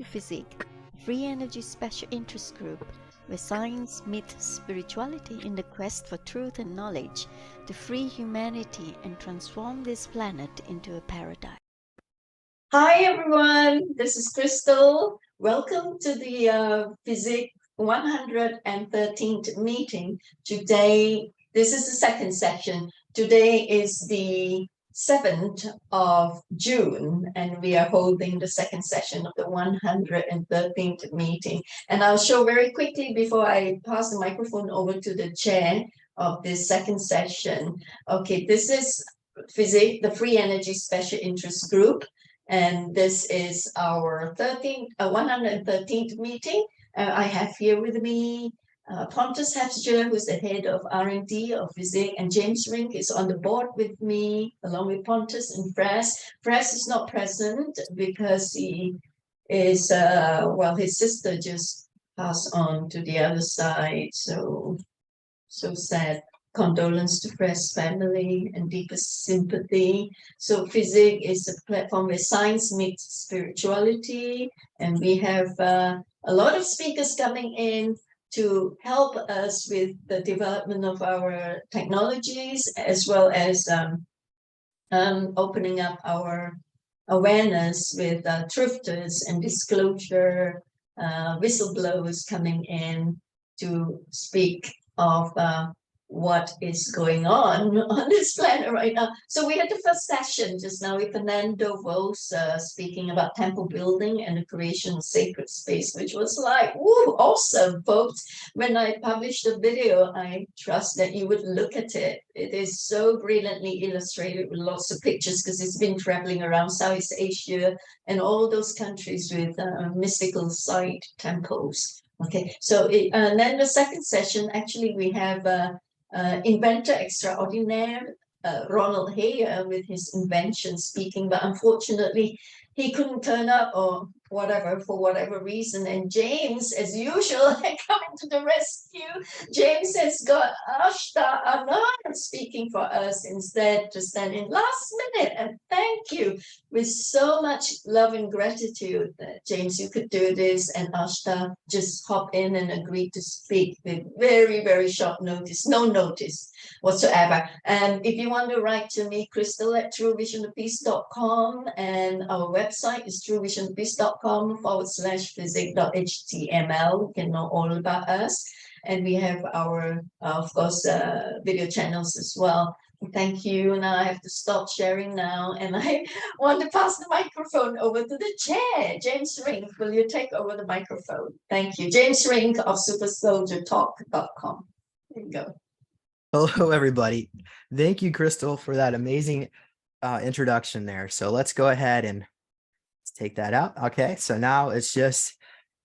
FESIG, Free Energy Special Interest Group, where science meets spirituality in the quest for truth and knowledge to free humanity and transform this planet into a paradise. Hi everyone, this is Crystal. Welcome to the FESIG 113th meeting. Today, this is the second session. Today is the 7th of June, and we are holding the second session of the 113th meeting. And I'll show very quickly before I pass the microphone over to the chair of this second session. Okay, this is FESIG, the Free Energy Special Interest Group. And this is our 113th meeting. I have here with me Pontus Hafsjer, who's the head of R&D of FESIG, and James Rink is on the board with me, along with Pontus and Fres. Fres is not present because he is, his sister just passed on to the other side, so sad. Condolence to Fres family and deepest sympathy. So FESIG is a platform where science meets spirituality, and we have a lot of speakers coming in to help us with the development of our technologies, as well as opening up our awareness with truthers and disclosure, whistleblowers coming in to speak of what is going on this planet right now. So we had the first session just now with Fernando Vos speaking about temple building and the creation of sacred space, which was like, woo, awesome, folks. When I published the video, I trust that you would look at it. It is so brilliantly illustrated with lots of pictures because it's been traveling around Southeast Asia and all those countries with mystical site temples. Okay, so and then the second session, actually, we have inventor extraordinaire Ronald Heyer with his invention speaking, but unfortunately he couldn't turn up or whatever for whatever reason. And James, as usual, coming to the rescue. James has got Ashtar Anar speaking for us instead, to stand in last minute. And thank you with so much love and gratitude that James, you could do this, and Ashtar just hop in and agreed to speak with very, very short notice, no notice whatsoever. And if you want to write to me, Crystal at truevisionofpeace.com, and our website is truevisionofpeace.com/FESIG.html. You can know all about us. And we have our, of course, video channels as well. Thank you. Now I have to stop sharing now, and I want to pass the microphone over to the chair. James Rink, will you take over the microphone? Thank you. James Rink of supersoldiertalk.com. There you go. Hello, everybody. Thank you, Crystal, for that amazing introduction there. So let's go ahead and let's take that out. Okay, so now it's just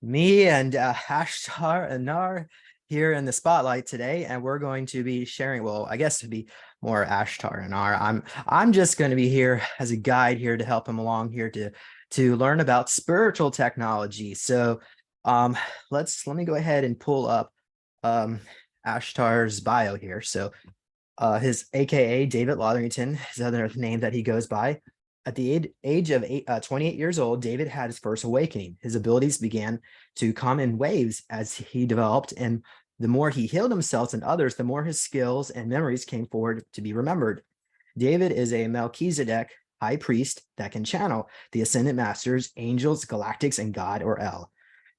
me and Ashtar and Anar here in the spotlight today, and we're going to be sharing, well, I guess to be more Ashtar and Anar. I'm just going to be here as a guide here to help him along here to learn about spiritual technology. So let me go ahead and pull up Ashtar's bio here. So his AKA David Lotherington is another name that he goes by. At the age of 28 years old, David had his first awakening. His abilities began to come in waves as he developed, and the more he healed himself and others, the more his skills and memories came forward to be remembered. David is a Melchizedek high priest that can channel the ascended masters, angels, galactics, and God or El.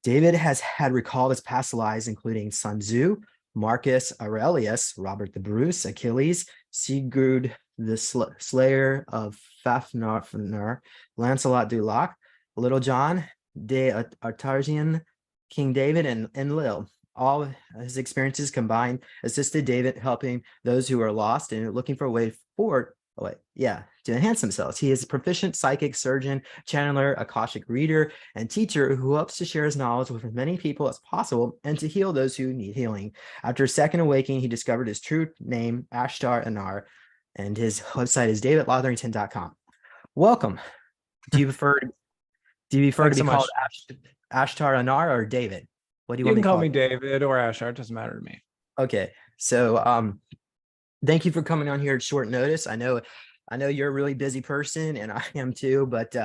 David has had recalled his past lives, including Sun Tzu, Marcus Aurelius, Robert the Bruce, Achilles, Sigurd the Slayer of Fafnir, Lancelot du Lac, Little John, de Artargian, King David, and Enlil. All his experiences combined assisted David helping those who are lost and looking for a way forward. To enhance themselves. He is a proficient psychic, surgeon, channeler, Akashic reader, and teacher who hopes to share his knowledge with as many people as possible and to heal those who need healing. After his second awakening, he discovered his true name, Ashtar Anar, and his website is davidlotherington.com. Welcome. Do you prefer to be called Ashtar Anar or David? What do you want me to call me? David or Ashtar, it doesn't matter to me. Okay. So thank you for coming on here at short notice. I know you're a really busy person, and I am too, but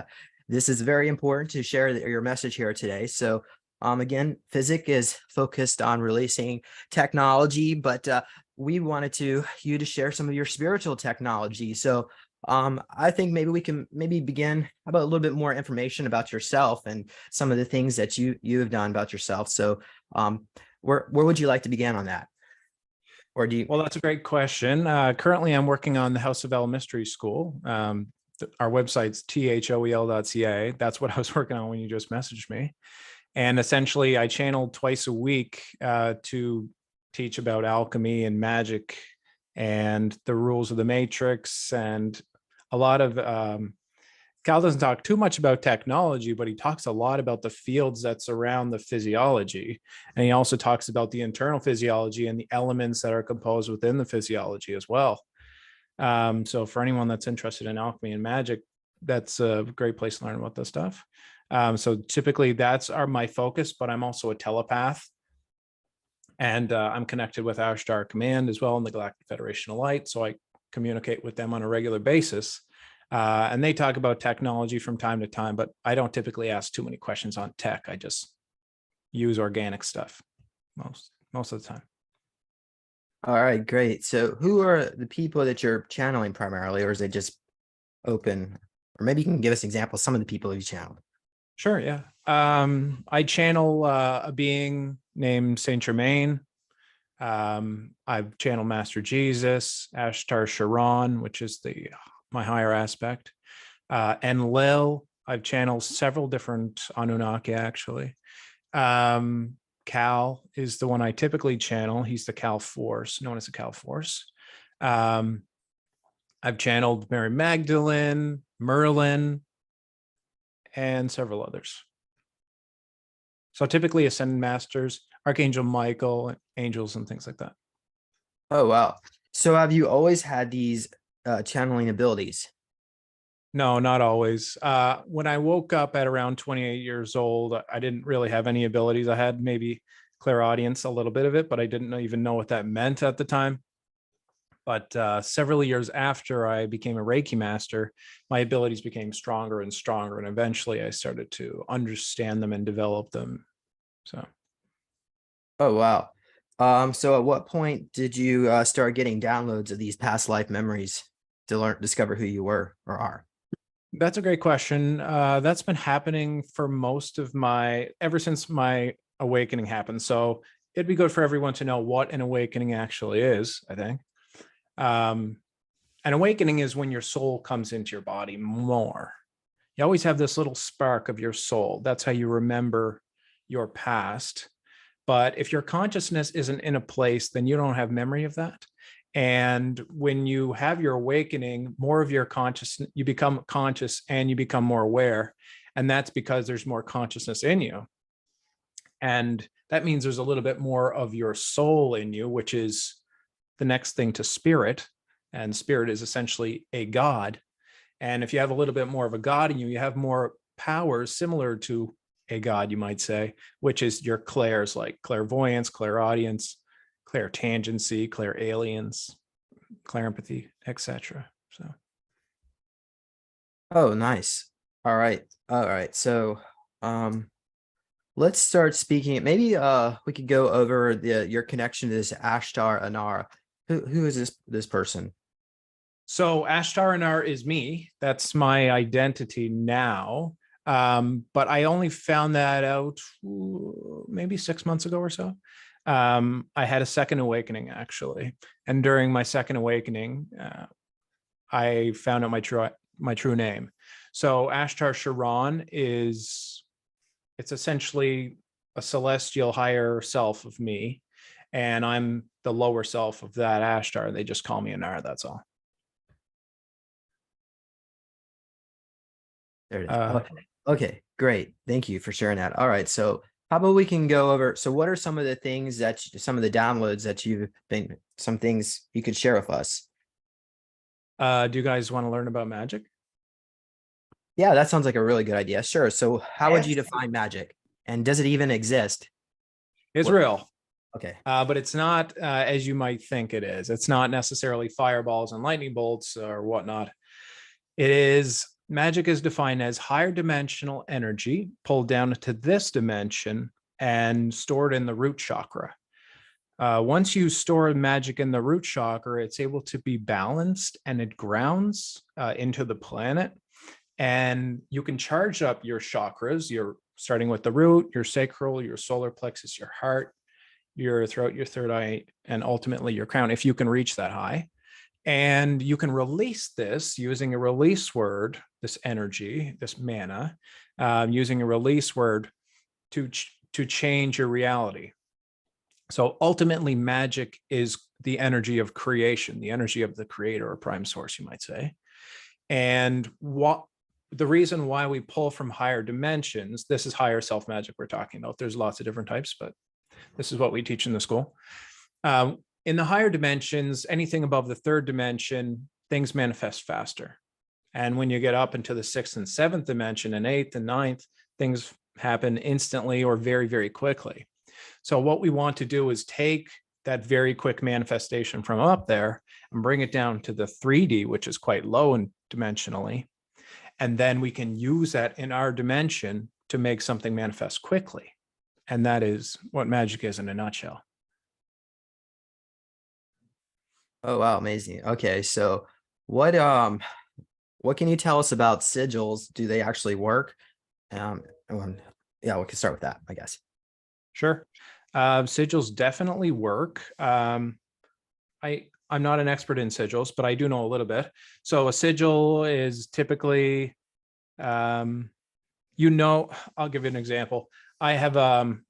this is very important to share your message here today. So again, FESIG is focused on releasing technology, but we wanted you to share some of your spiritual technology. So I think maybe we can begin about a little bit more information about yourself and some of the things that you have done about yourself. So where would you like to begin on that? Or do you? Well, that's a great question. Currently, I'm working on the House of El Mystery School. Our website's thoel.ca. That's what I was working on when you just messaged me. And essentially, I channel twice a week to teach about alchemy and magic and the rules of the matrix. And a lot of Cal doesn't talk too much about technology, but he talks a lot about the fields that surround the physiology. And he also talks about the internal physiology and the elements that are composed within the physiology as well. So for anyone that's interested in alchemy and magic, that's a great place to learn about this stuff. So typically that's my focus, but I'm also a telepath. And I'm connected with Ashtar Command as well in the Galactic Federation of Light. So I communicate with them on a regular basis. And they talk about technology from time to time, but I don't typically ask too many questions on tech. I just use organic stuff most of the time. All right, great. So who are the people that you're channeling primarily, or is it just open? Or maybe you can give us examples, some of the people you channeled. Sure, yeah. I channel a being named Saint Germain. I've channeled Master Jesus, Ashtar Sharon, which is my higher aspect. Enlil, I've channeled several different Anunnaki, actually. Cal is the one I typically channel. He's the Cal Force, known as the Cal Force. I've channeled Mary Magdalene, Merlin, and several others. So typically Ascended Masters, Archangel Michael, angels, and things like that. Oh, wow. So have you always had these channeling abilities? No, not always. When I woke up at around 28 years old, I didn't really have any abilities. I had maybe clairaudience, a little bit of it, but I didn't even know what that meant at the time. But several years after I became a Reiki master, my abilities became stronger and stronger. And eventually I started to understand them and develop them. So. Oh, wow. So at what point did you start getting downloads of these past life memories to discover who you were or are? That's a great question. That's been happening for ever since my awakening happened. So it'd be good for everyone to know what an awakening actually is, I think. An awakening is when your soul comes into your body more. You always have this little spark of your soul. That's how you remember your past. But if your consciousness isn't in a place, then you don't have memory of that. And when you have your awakening, more of your consciousness, you become conscious and you become more aware. And that's because there's more consciousness in you. And that means there's a little bit more of your soul in you, which is the next thing to spirit. And spirit is essentially a god. And if you have a little bit more of a god in you, you have more powers similar to a god, you might say, which is your clairs, like clairvoyance, clairaudience, clairtangency, clairalience, clairempathy, etc. So. Oh, nice. All right. So, let's start speaking. Maybe we could go over your connection to this Ashtar Anar. Who is this person? So Ashtar Anar is me. That's my identity now. But I only found that out maybe 6 months ago or so. I had a second awakening, actually. And during my second awakening, I found out my true name. So Ashtar Sharon it's essentially a celestial higher self of me. And I'm the lower self of that Ashtar. They just call me Anar, that's all. There it is. Okay, great. Thank you for sharing that. All right, so how about we can go over, so what are some of the things some of the downloads that some things you could share with us? Do you guys want to learn about magic? Yeah, that sounds like a really good idea. Sure. So how would you define magic? And does it even exist? It's real. Okay. But it's not as you might think it is. It's not necessarily fireballs and lightning bolts or whatnot. It is magic is defined as higher dimensional energy pulled down to this dimension and stored in the root chakra. Once you store magic in the root chakra, it's able to be balanced and it grounds into the planet. And you can charge up your chakras. You're starting with the root, your sacral, your solar plexus, your heart, your throat, your third eye, and ultimately your crown, if you can reach that high. And you can release this using a release word, this energy, this mana, using a release word to change your reality. So ultimately, magic is the energy of creation, the energy of the creator or prime source, you might say. And what the reason why we pull from higher dimensions, this is higher self magic we're talking about. There's lots of different types, but this is what we teach in the school. In the higher dimensions, anything above the third dimension, things manifest faster. And when you get up into the sixth and seventh dimension and eighth and ninth, things happen instantly or very, very quickly. So what we want to do is take that very quick manifestation from up there and bring it down to the 3D, which is quite low in dimensionally. And then we can use that in our dimension to make something manifest quickly. And that is what magic is in a nutshell. Oh, wow. Amazing. Okay. So what can you tell us about sigils? Do they actually work? Yeah, we can start with that, I guess. Sure. Sigils definitely work. I'm not an expert in sigils, but I do know a little bit. So a sigil is typically, I'll give you an example. I have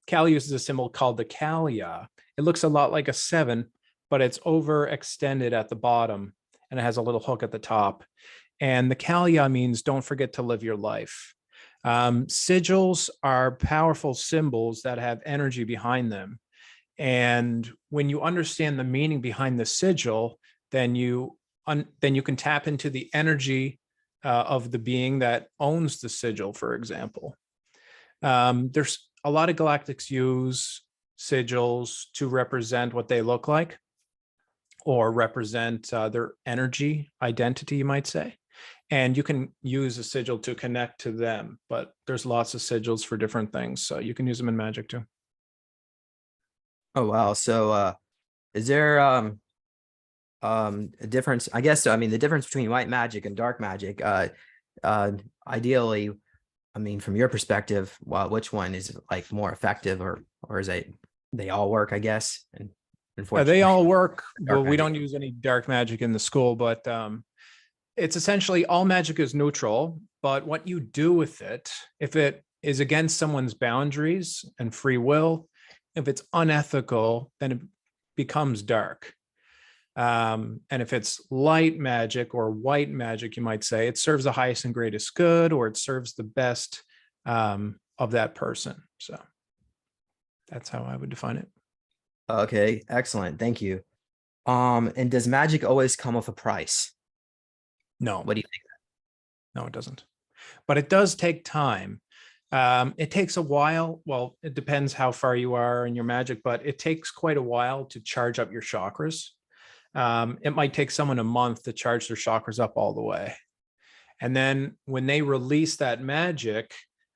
Kali uses a symbol called the Kalia. It looks a lot like a 7, but it's overextended at the bottom and it has a little hook at the top. And the Kalia means don't forget to live your life. Sigils are powerful symbols that have energy behind them. And when you understand the meaning behind the sigil, then you can tap into the energy of the being that owns the sigil, for example. There's a lot of galactics use sigils to represent what they look like or represent their energy identity, you might say. And you can use a sigil to connect to them, but there's lots of sigils for different things. So you can use them in magic too. Oh, wow. So is there a difference? I guess, I mean, the difference between white magic and dark magic, ideally, I mean, from your perspective, which one is like more effective, or is they all work, I guess? And unfortunately, they all work. Well, we magic. don't use any dark magic in the school, but it's essentially all magic is neutral, but what you do with it, if it is against someone's boundaries and free will, if it's unethical, then it becomes dark. And if it's light magic or white magic, you might say, it serves the highest and greatest good, or it serves the best of that person. So that's how I would define it. Okay, excellent. Thank you. And does magic always come with a price? No. What do you think? No, it doesn't. But it does take time. It takes a while. Well, it depends how far you are in your magic, but it takes quite a while to charge up your chakras. It might take someone a month to charge their chakras up all the way. And then when they release that magic,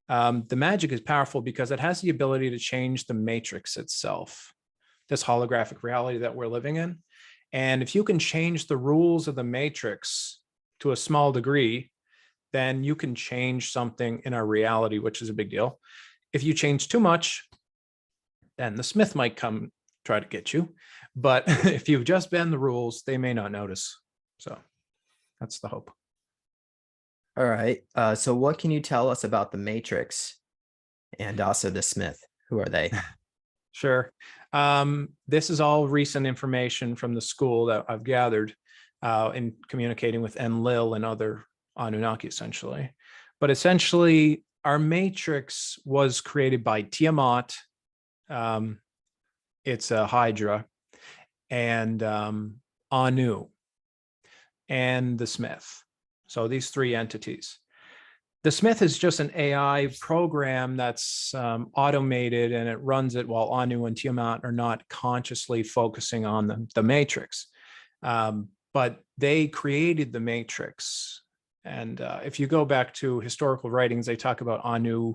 the magic is powerful because it has the ability to change the matrix itself, this holographic reality that we're living in. And if you can change the rules of the matrix to a small degree, then you can change something in our reality, which is a big deal. If you change too much, then the Smith might come try to get you. But if you just bend the rules, they may not notice. So that's the hope. All right. So what can you tell us about the Matrix and also the Smith? Who are they? Sure. This is all recent information from the school that I've gathered in communicating with Enlil and other Anunnaki, essentially. But essentially, our matrix was created by Tiamat. It's a Hydra, and Anu, and the Smith. So these three entities. The Smith is just an AI program that's automated, and it runs it while Anu and Tiamat are not consciously focusing on the matrix. But they created the matrix And if you go back to historical writings, they talk about Anu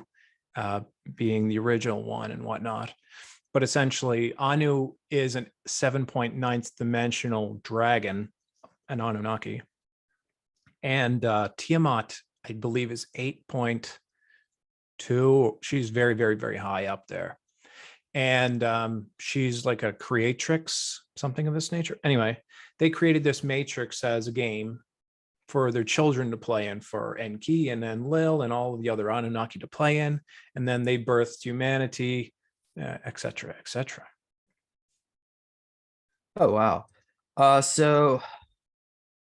being the original one and whatnot. But essentially, Anu is a 7.9th dimensional dragon, an Anunnaki. And Tiamat, I believe, is 8.2. She's very, very, very high up there. And she's like a creatrix, something of this nature. Anyway, they created this matrix as a game for their children to play in, for Enki and Enlil and all of the other Anunnaki to play in. And then they birthed humanity, et cetera, et cetera. Oh, wow. So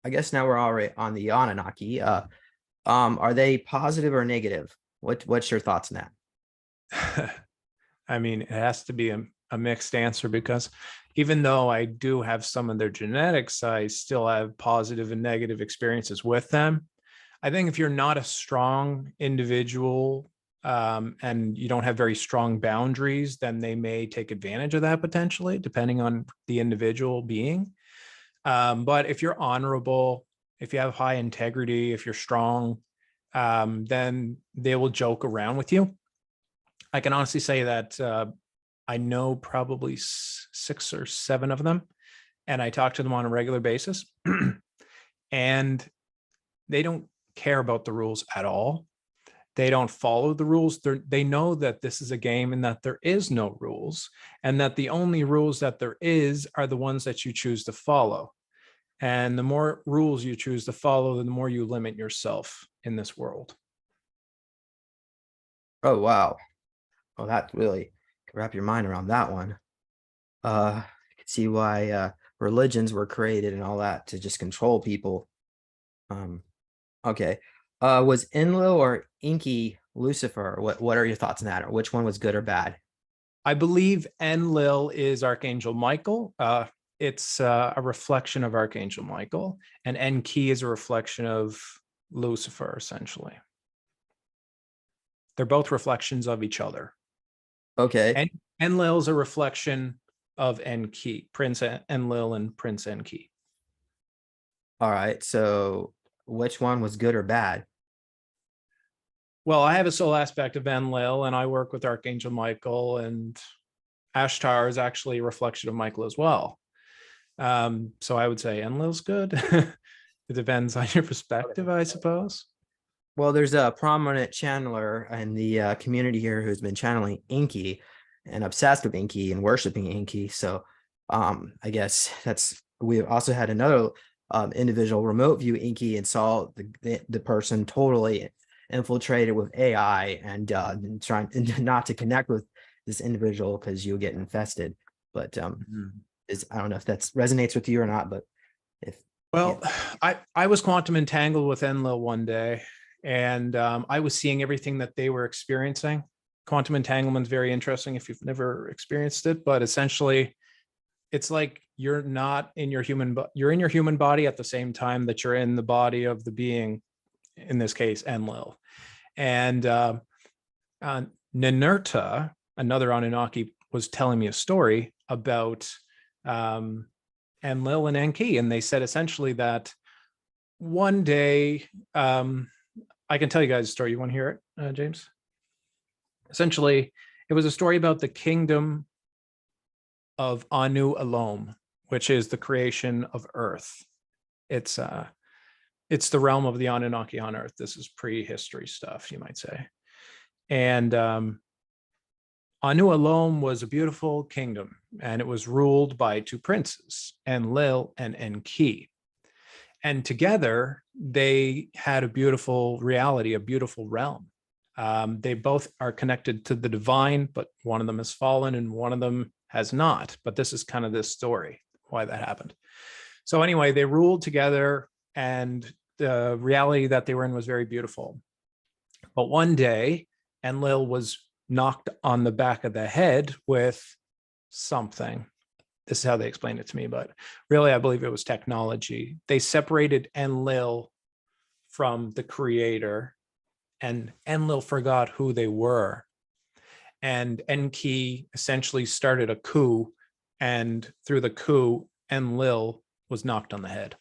I guess now we're already on the Anunnaki. Are they positive or negative? What's your thoughts on that? I mean, it has to be a mixed answer, because even though I do have some of their genetics, I still have positive and negative experiences with them. I think if you're not a strong individual and you don't have very strong boundaries, then they may take advantage of that potentially, depending on the individual being. But if you're honorable, if you have high integrity, if you're strong, then they will joke around with you. I can honestly say that I know probably 6 or 7 of them, and I talk to them on a regular basis. And they don't care about the rules at all. They don't follow the rules. They know that this is a game and that there is no rules, and that the only rules that there is are the ones that you choose to follow. And the more rules you choose to follow, the more you limit yourself in this world. Oh, wow. Well, that really can wrap your mind around that one. You can see why religions were created and all that, to just control people. Okay. Was Enlil or Enki Lucifer? What are your thoughts on that? Or which one was good or bad? I believe Enlil is Archangel Michael. It's a reflection of Archangel Michael, and Enki is a reflection of Lucifer, essentially. They're both reflections of each other. Okay. And Enlil is a reflection of Enki, Prince Enlil and Prince Enki. All right. So which one was good or bad? Well, I have a soul aspect of Enlil, and I work with Archangel Michael, and Ashtar is actually a reflection of Michael as well. So I would say Enlil's good. It depends on your perspective, I suppose. Well, there's a prominent channeler in the community here who's been channeling Enki and obsessed with Enki and worshiping Enki. So I guess we also had another individual remote view Enki and saw the person totally infiltrated with AI and trying not to connect with this individual because you'll get infested. But I don't know if that resonates with you or not, but I was quantum entangled with Enlil one day, and I was seeing everything that they were experiencing. Quantum entanglement is very interesting if you've never experienced it, but essentially it's like you're not in your you're in your human body at the same time that you're in the body of the being, in this case Enlil. And Ninurta, another Anunnaki, was telling me a story about Enlil and Enki, and they said essentially that one day, I can tell you guys a story. You want to hear it, James? Essentially, it was a story about the kingdom of Anu Alom, which is the creation of Earth. It's the realm of the Anunnaki on Earth. This is prehistory stuff, you might say. And Anu Alom was a beautiful kingdom, and it was ruled by 2 princes, Enlil and Enki. And together, they had a beautiful reality, a beautiful realm. They both are connected to the divine, but one of them has fallen and one of them has not. But this is kind of this story, why that happened. So anyway, they ruled together, and the reality that they were in was very beautiful. But one day, Enlil was knocked on the back of the head with something. This is how they explained it to me, but really, I believe it was technology. They separated Enlil from the creator, and Enlil forgot who they were. And Enki essentially started a coup, and through the coup, Enlil was knocked on the head.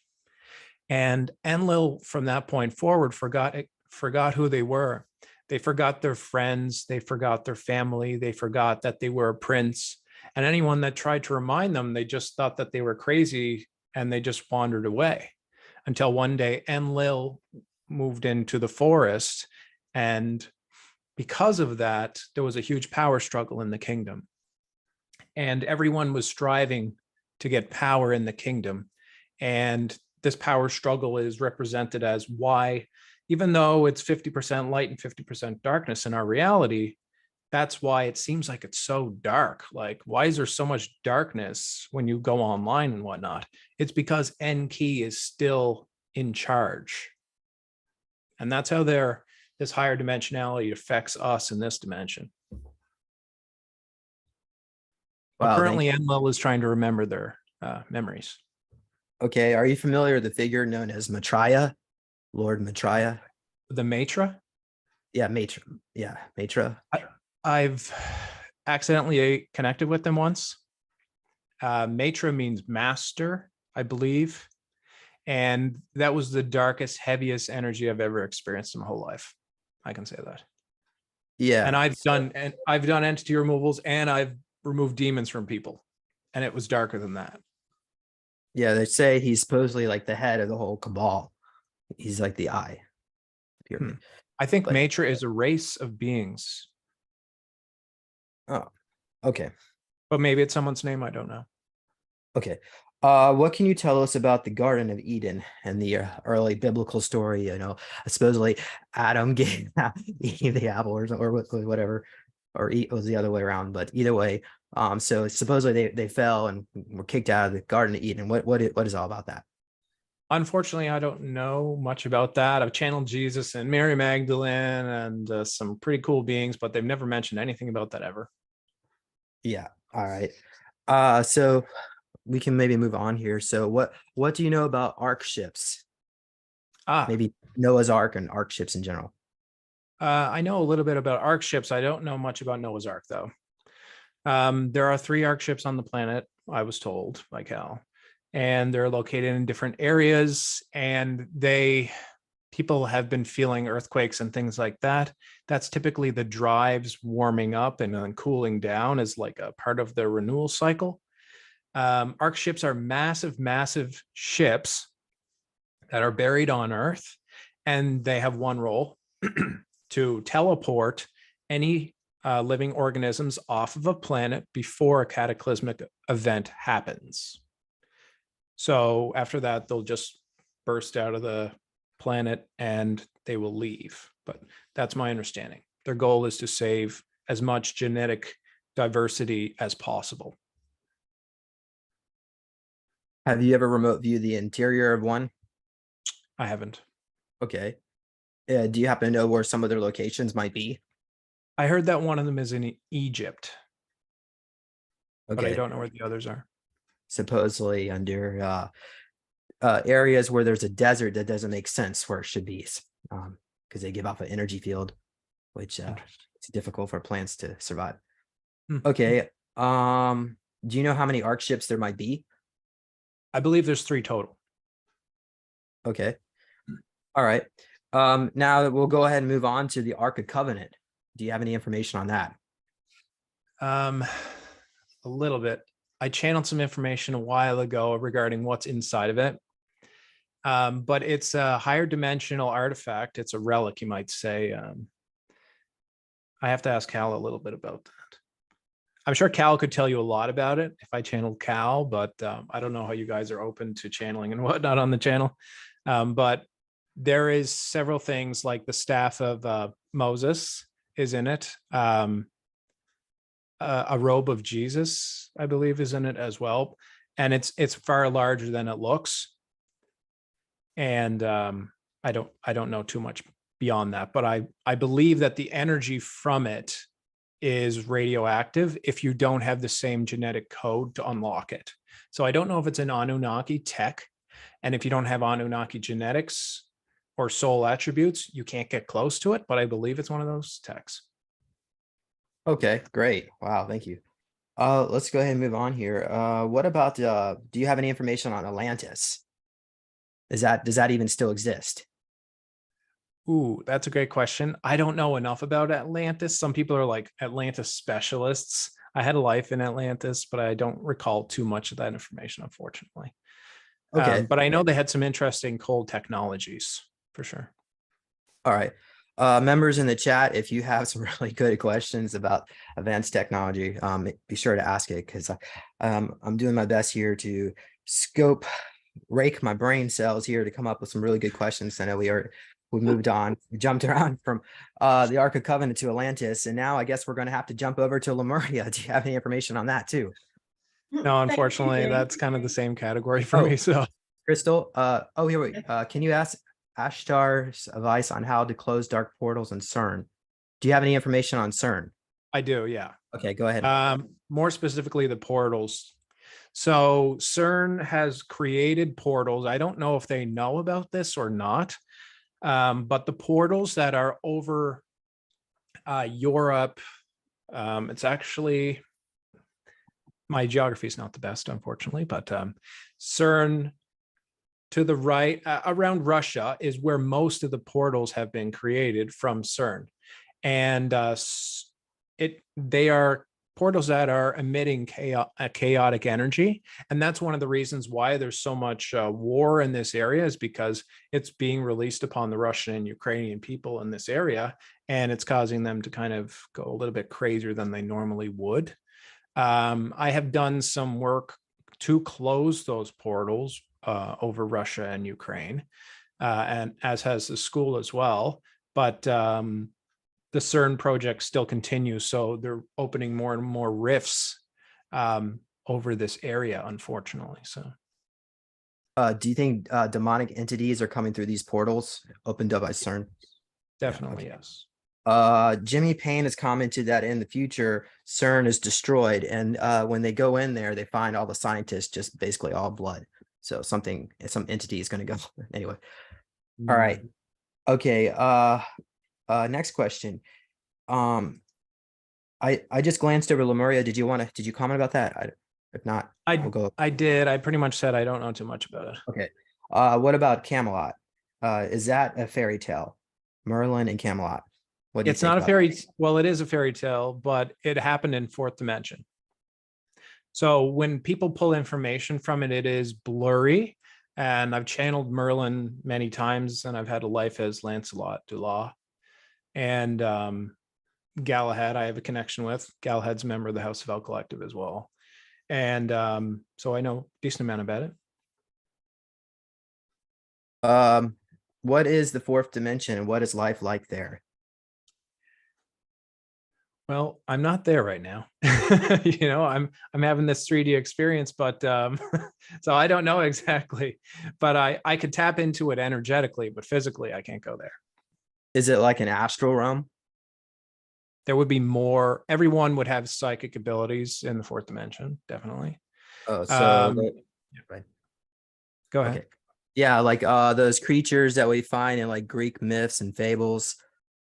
And Enlil, from that point forward, forgot who they were. They forgot their friends. They forgot their family. They forgot that they were a prince. And anyone that tried to remind them, they just thought that they were crazy and they just wandered away until one day Enlil moved into the forest. And because of that, there was a huge power struggle in the kingdom. And everyone was striving to get power in the kingdom. And this power struggle is represented as why, even though it's 50% light and 50% darkness in our reality, that's why it seems like it's so dark. Like, why is there so much darkness when you go online and whatnot? It's because Enki is still in charge. And that's how this higher dimensionality affects us in this dimension. But Wow, currently, Enlil is trying to remember their memories. Okay, are you familiar with the figure known as Maitreya, Lord Maitreya? The Matra? Yeah, Maitreya. I've accidentally connected with them once. Matra means master, I believe. And that was the darkest, heaviest energy I've ever experienced in my whole life. I can say that. Yeah. And I've done entity removals, and I've removed demons from people, and it was darker than that. Yeah, they say he's supposedly like the head of the whole cabal. He's like the eye. Pyramid. I think But- Matra is a race of beings, Oh, okay. but maybe it's someone's name. I don't know. Okay. What can you tell us about the Garden of Eden and the early biblical story? Supposedly Adam gave Eve the apple or whatever, or it was the other way around. But either way, so supposedly they fell and were kicked out of the Garden of Eden. What is all about that? Unfortunately, I don't know much about that. I've channeled Jesus and Mary Magdalene and some pretty cool beings, but they've never mentioned anything about that ever. Yeah. All right. So we can maybe move on here. So what do you know about ark ships? Maybe Noah's Ark and ark ships in general. I know a little bit about ark ships. I don't know much about Noah's Ark, though. There are 3 ark ships on the planet, I was told by Cal, and they're located in different areas, and people have been feeling earthquakes and things like that. That's typically the drives warming up and then cooling down as like a part of the renewal cycle. Ark ships are massive, massive ships that are buried on Earth, and they have one role to teleport any living organisms off of a planet before a cataclysmic event happens. So after that, they'll just burst out of the planet and they will leave. But that's my understanding. Their goal is to save as much genetic diversity as possible. Have you ever remote viewed the interior of one? I haven't. Okay. Do you happen to know where some of their locations might be? I heard that one of them is in Egypt, but I Okay. don't know where the others are. Supposedly under areas where there's a desert that doesn't make sense where it should be, because they give off an energy field, which it's difficult for plants to survive. Okay. Do you know how many ark ships there might be? I believe there's 3 total. Okay. All right. Now we'll go ahead and move on to the Ark of Covenant. Do you have any information on that? A little bit. I channeled some information a while ago regarding what's inside of it. But it's a higher dimensional artifact. It's a relic, you might say. I have to ask Cal a little bit about that. I'm sure Cal could tell you a lot about it if I channeled Cal, but I don't know how you guys are open to channeling and whatnot on the channel. But there is several things like the staff of Moses is in it. A robe of Jesus, I believe, is in it as well. And it's far larger than it looks. And I don't know too much beyond that, but I believe that the energy from it is radioactive if you don't have the same genetic code to unlock it. So I don't know if it's an Anunnaki tech, and if you don't have Anunnaki genetics or soul attributes, you can't get close to it, but I believe it's one of those techs. Okay, great. Wow, thank you. Let's go ahead and move on here. What about do you have any information on Atlantis? does that even still exist? Ooh, that's a great question. I don't know enough about Atlantis. Some people are like Atlantis specialists. I had a life in Atlantis, but I don't recall too much of that information, unfortunately. Okay. But I know they had some interesting cold technologies for sure. All right. Members in the chat, if you have some really good questions about advanced technology, be sure to ask it, because I'm doing my best here to rake my brain cells here to come up with some really good questions. I know we moved on, we jumped around from the Ark of Covenant to Atlantis, and now I guess we're going to have to jump over to Lemuria. Do you have any information on that too? No, unfortunately, that's kind of the same category for me. So, Crystal, here we can you ask Ashtar's advice on how to close dark portals in CERN? Do you have any information on CERN? I do, yeah. Okay, go ahead. More specifically, the portals. So CERN has created portals. I don't know if they know about this or not, but the portals that are over Europe, it's actually, my geography is not the best, unfortunately, but CERN to the right around Russia is where most of the portals have been created from CERN. And they are portals that are emitting chaotic energy. And that's one of the reasons why there's so much war in this area, is because it's being released upon the Russian and Ukrainian people in this area. And it's causing them to kind of go a little bit crazier than they normally would. I have done some work to close those portals over Russia and Ukraine, and as has the school as well. But the CERN project still continues, so they're opening more and more rifts over this area, unfortunately. So, do you think demonic entities are coming through these portals opened up by CERN? Definitely, okay. yes. Jimmy Payne has commented that in the future CERN is destroyed, and when they go in there, they find all the scientists just basically all blood. So some entity is going to go anyway. All right. Okay. Next question. I just glanced over Lemuria. Did you comment about that? If not, we'll go. I did. I pretty much said I don't know too much about it. Okay. What about Camelot? Is that a fairy tale? Merlin and Camelot. What do you It's think not a about fairy. Well, it is a fairy tale, but it happened in fourth dimension. So when people pull information from it, it is blurry. And I've channeled Merlin many times, and I've had a life as Lancelot du Law. And Galahad, I have a connection with. Galahad's a member of the House of El Collective as well. And so I know a decent amount about it? What is the fourth dimension, and what is life like there? Well, I'm not there right now. I'm having this 3D experience, but so I don't know exactly, but I could tap into it energetically, but physically I can't go there. Is it like an astral realm? There would be more. Everyone would have psychic abilities in the fourth dimension, definitely. Oh, so right. Go ahead. Okay. Yeah, like those creatures that we find in like Greek myths and fables,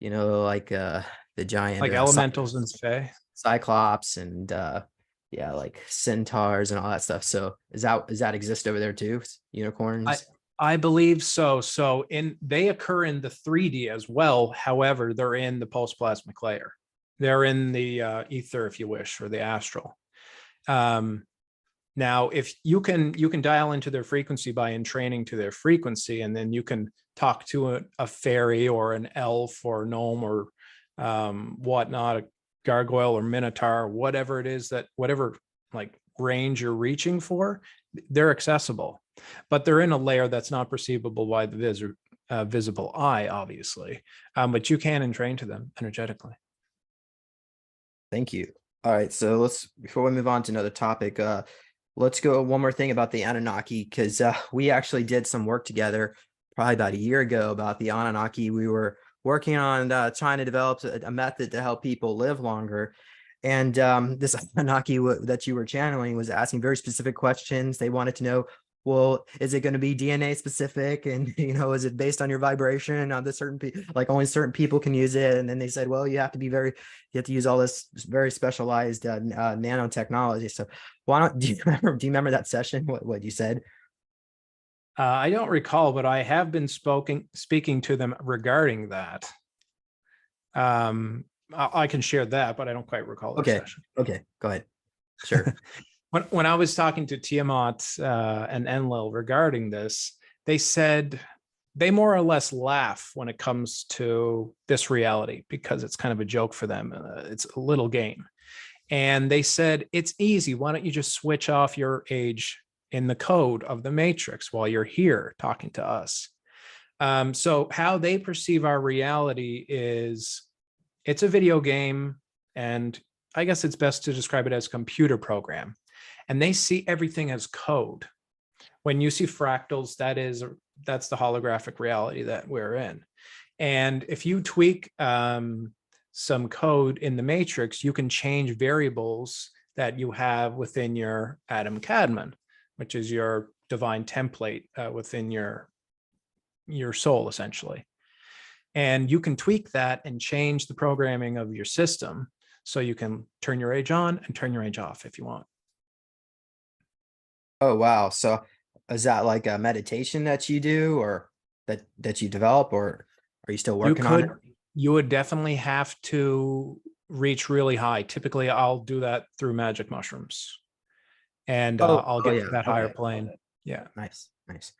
like the giant, like elementals and fae, cyclops, and like centaurs and all that stuff. So does that exist over there too? Unicorns? I believe so. So they occur in the 3D as well. However, they're in the post-plasmic layer. They're in the ether, if you wish, or the astral. Now, if you can dial into their frequency by entraining to their frequency, and then you can talk to a fairy or an elf or gnome or whatnot, a gargoyle or minotaur, whatever it is, whatever like range you're reaching for, they're accessible, but they're in a layer that's not perceivable by the visible eye, obviously. But you can entrain to them energetically. Thank you. All right, so before we move on to another topic, let's go one more thing about the Anunnaki, because we actually did some work together probably about a year ago about the Anunnaki. We were working on trying to develop a method to help people live longer. And this Anunnaki that you were channeling was asking very specific questions. They wanted to know, well, is it going to be DNA specific? And, is it based on your vibration on the certain people, like only certain people can use it? And then they said, well, you have to use all this very specialized nanotechnology. So do you remember that session? What you said? I don't recall, but I have been speaking to them regarding that. I can share that, but I don't quite recall the Okay. session. Okay. Go ahead. Sure. When I was talking to Tiamat and Enlil regarding this, they said they more or less laugh when it comes to this reality because it's kind of a joke for them. It's a little game. And they said, it's easy. Why don't you just switch off your age in the code of the matrix while you're here talking to us? So how they perceive our reality is it's a video game, and I guess it's best to describe it as a computer program. And they see everything as code. When you see fractals, that's the holographic reality that we're in. And if you tweak some code in the matrix, you can change variables that you have within your Adam Kadmon, which is your divine template within your soul, essentially. And you can tweak that and change the programming of your system so you can turn your age on and turn your age off if you want. Oh, wow. So is that like a meditation that you do, or that you develop, or are you still working on it? You would definitely have to reach really high. Typically, I'll do that through magic mushrooms, and I'll get to that higher plane. Yeah. Nice. Nice.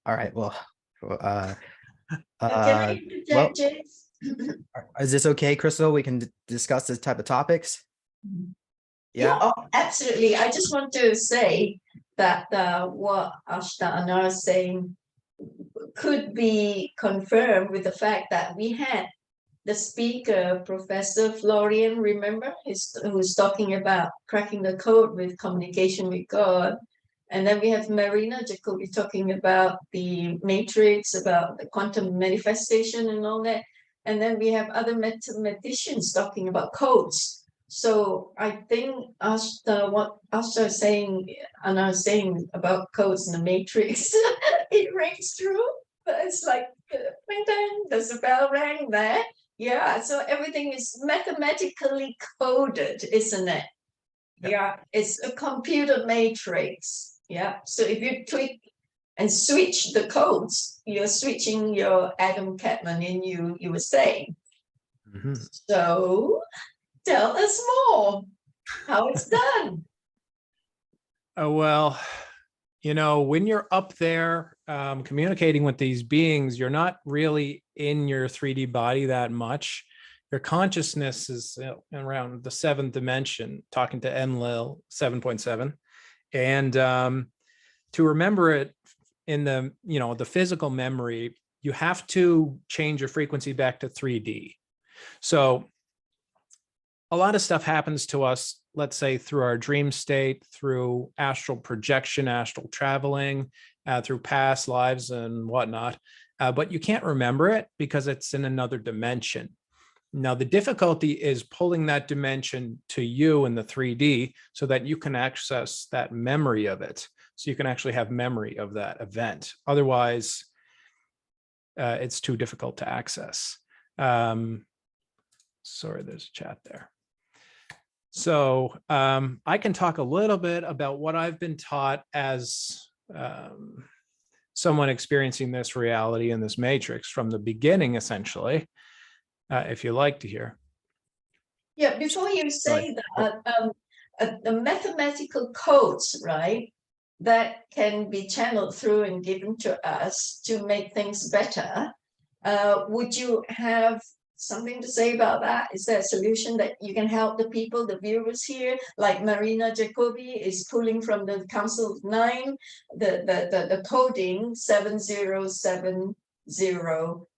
All right. Well, Can I interject, James? is this okay, Crystal? We can discuss this type of topics. Yeah, oh, absolutely. I just want to say that what Ashtar Anar is saying could be confirmed with the fact that we had the speaker, Professor Florian, remember, who's talking about cracking the code with communication with God. And then we have Marina Jacobi talking about the matrix, about the quantum manifestation and all that. And then we have other mathematicians talking about codes. So I think what Ashtar is saying, and I was saying about codes in the matrix, it rings true. But it's like, ding, ding, there's a bell rang there. Yeah, so everything is mathematically coded, isn't it? Yeah, it's a computer matrix. Yeah, so if you tweak and switch the codes, you're switching your Adam Kadmon in you were saying. Mm-hmm. So tell us more how it's done. Oh, well, when you're up there communicating with these beings, you're not really in your 3D body that much. Your consciousness is around the 7th dimension, talking to Enlil 7.7. And to remember it in the physical memory, you have to change your frequency back to 3D. So a lot of stuff happens to us, let's say through our dream state, through astral projection, astral traveling, through past lives and whatnot. But you can't remember it because it's in another dimension. Now, the difficulty is pulling that dimension to you in the 3D so that you can access that memory of it. So you can actually have memory of that event. Otherwise, it's too difficult to access. Sorry, there's a chat there. So I can talk a little bit about what I've been taught as someone experiencing this reality in this matrix from the beginning, essentially, if you like to hear. Yeah, before you say that, the mathematical codes, right, that can be channeled through and given to us to make things better. Would you have something to say about that? Is there a solution that you can help the people, the viewers here, like Marina Jacobi is pulling from the Council of 9, the coding 7070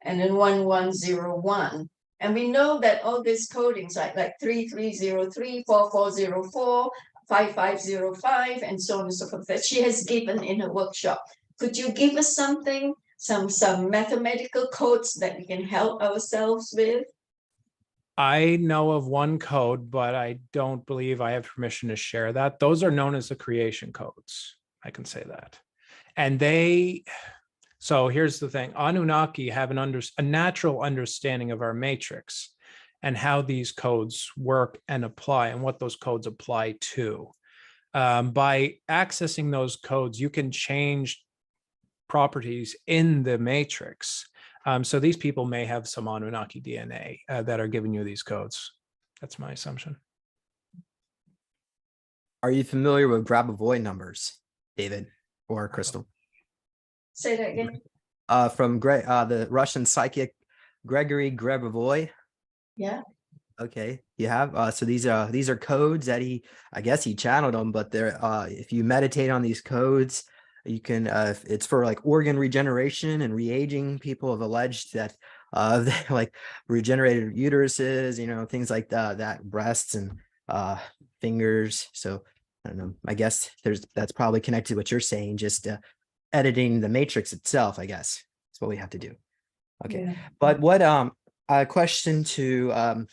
and then 1101. And we know that all these codings, like 3303, 4404, 5505, and so on and so forth, that she has given in her workshop. Could you give us something, some mathematical codes that we can help ourselves with? I know of one code, but I don't believe I have permission to share that. Those are known as the creation codes. I can say that. And so here's the thing. Anunnaki have a natural understanding of our matrix and how these codes work and apply and what those codes apply to. By accessing those codes, you can change properties in the matrix. So these people may have some Anunnaki DNA that are giving you these codes. That's my assumption. Are you familiar with Grabovoi numbers, David or Crystal? Say that again. From the Russian psychic Gregory Grabovoi. Yeah. Okay, you have. So these are codes that I guess he channeled them, but they're if you meditate on these codes, you can it's for like organ regeneration and re-aging. People have alleged that they like regenerated uteruses, you know, things like that breasts and fingers. So I don't know, I guess that's probably connected to what you're saying, just editing the matrix itself, I guess that's what we have to do. Okay. Yeah. But what a question to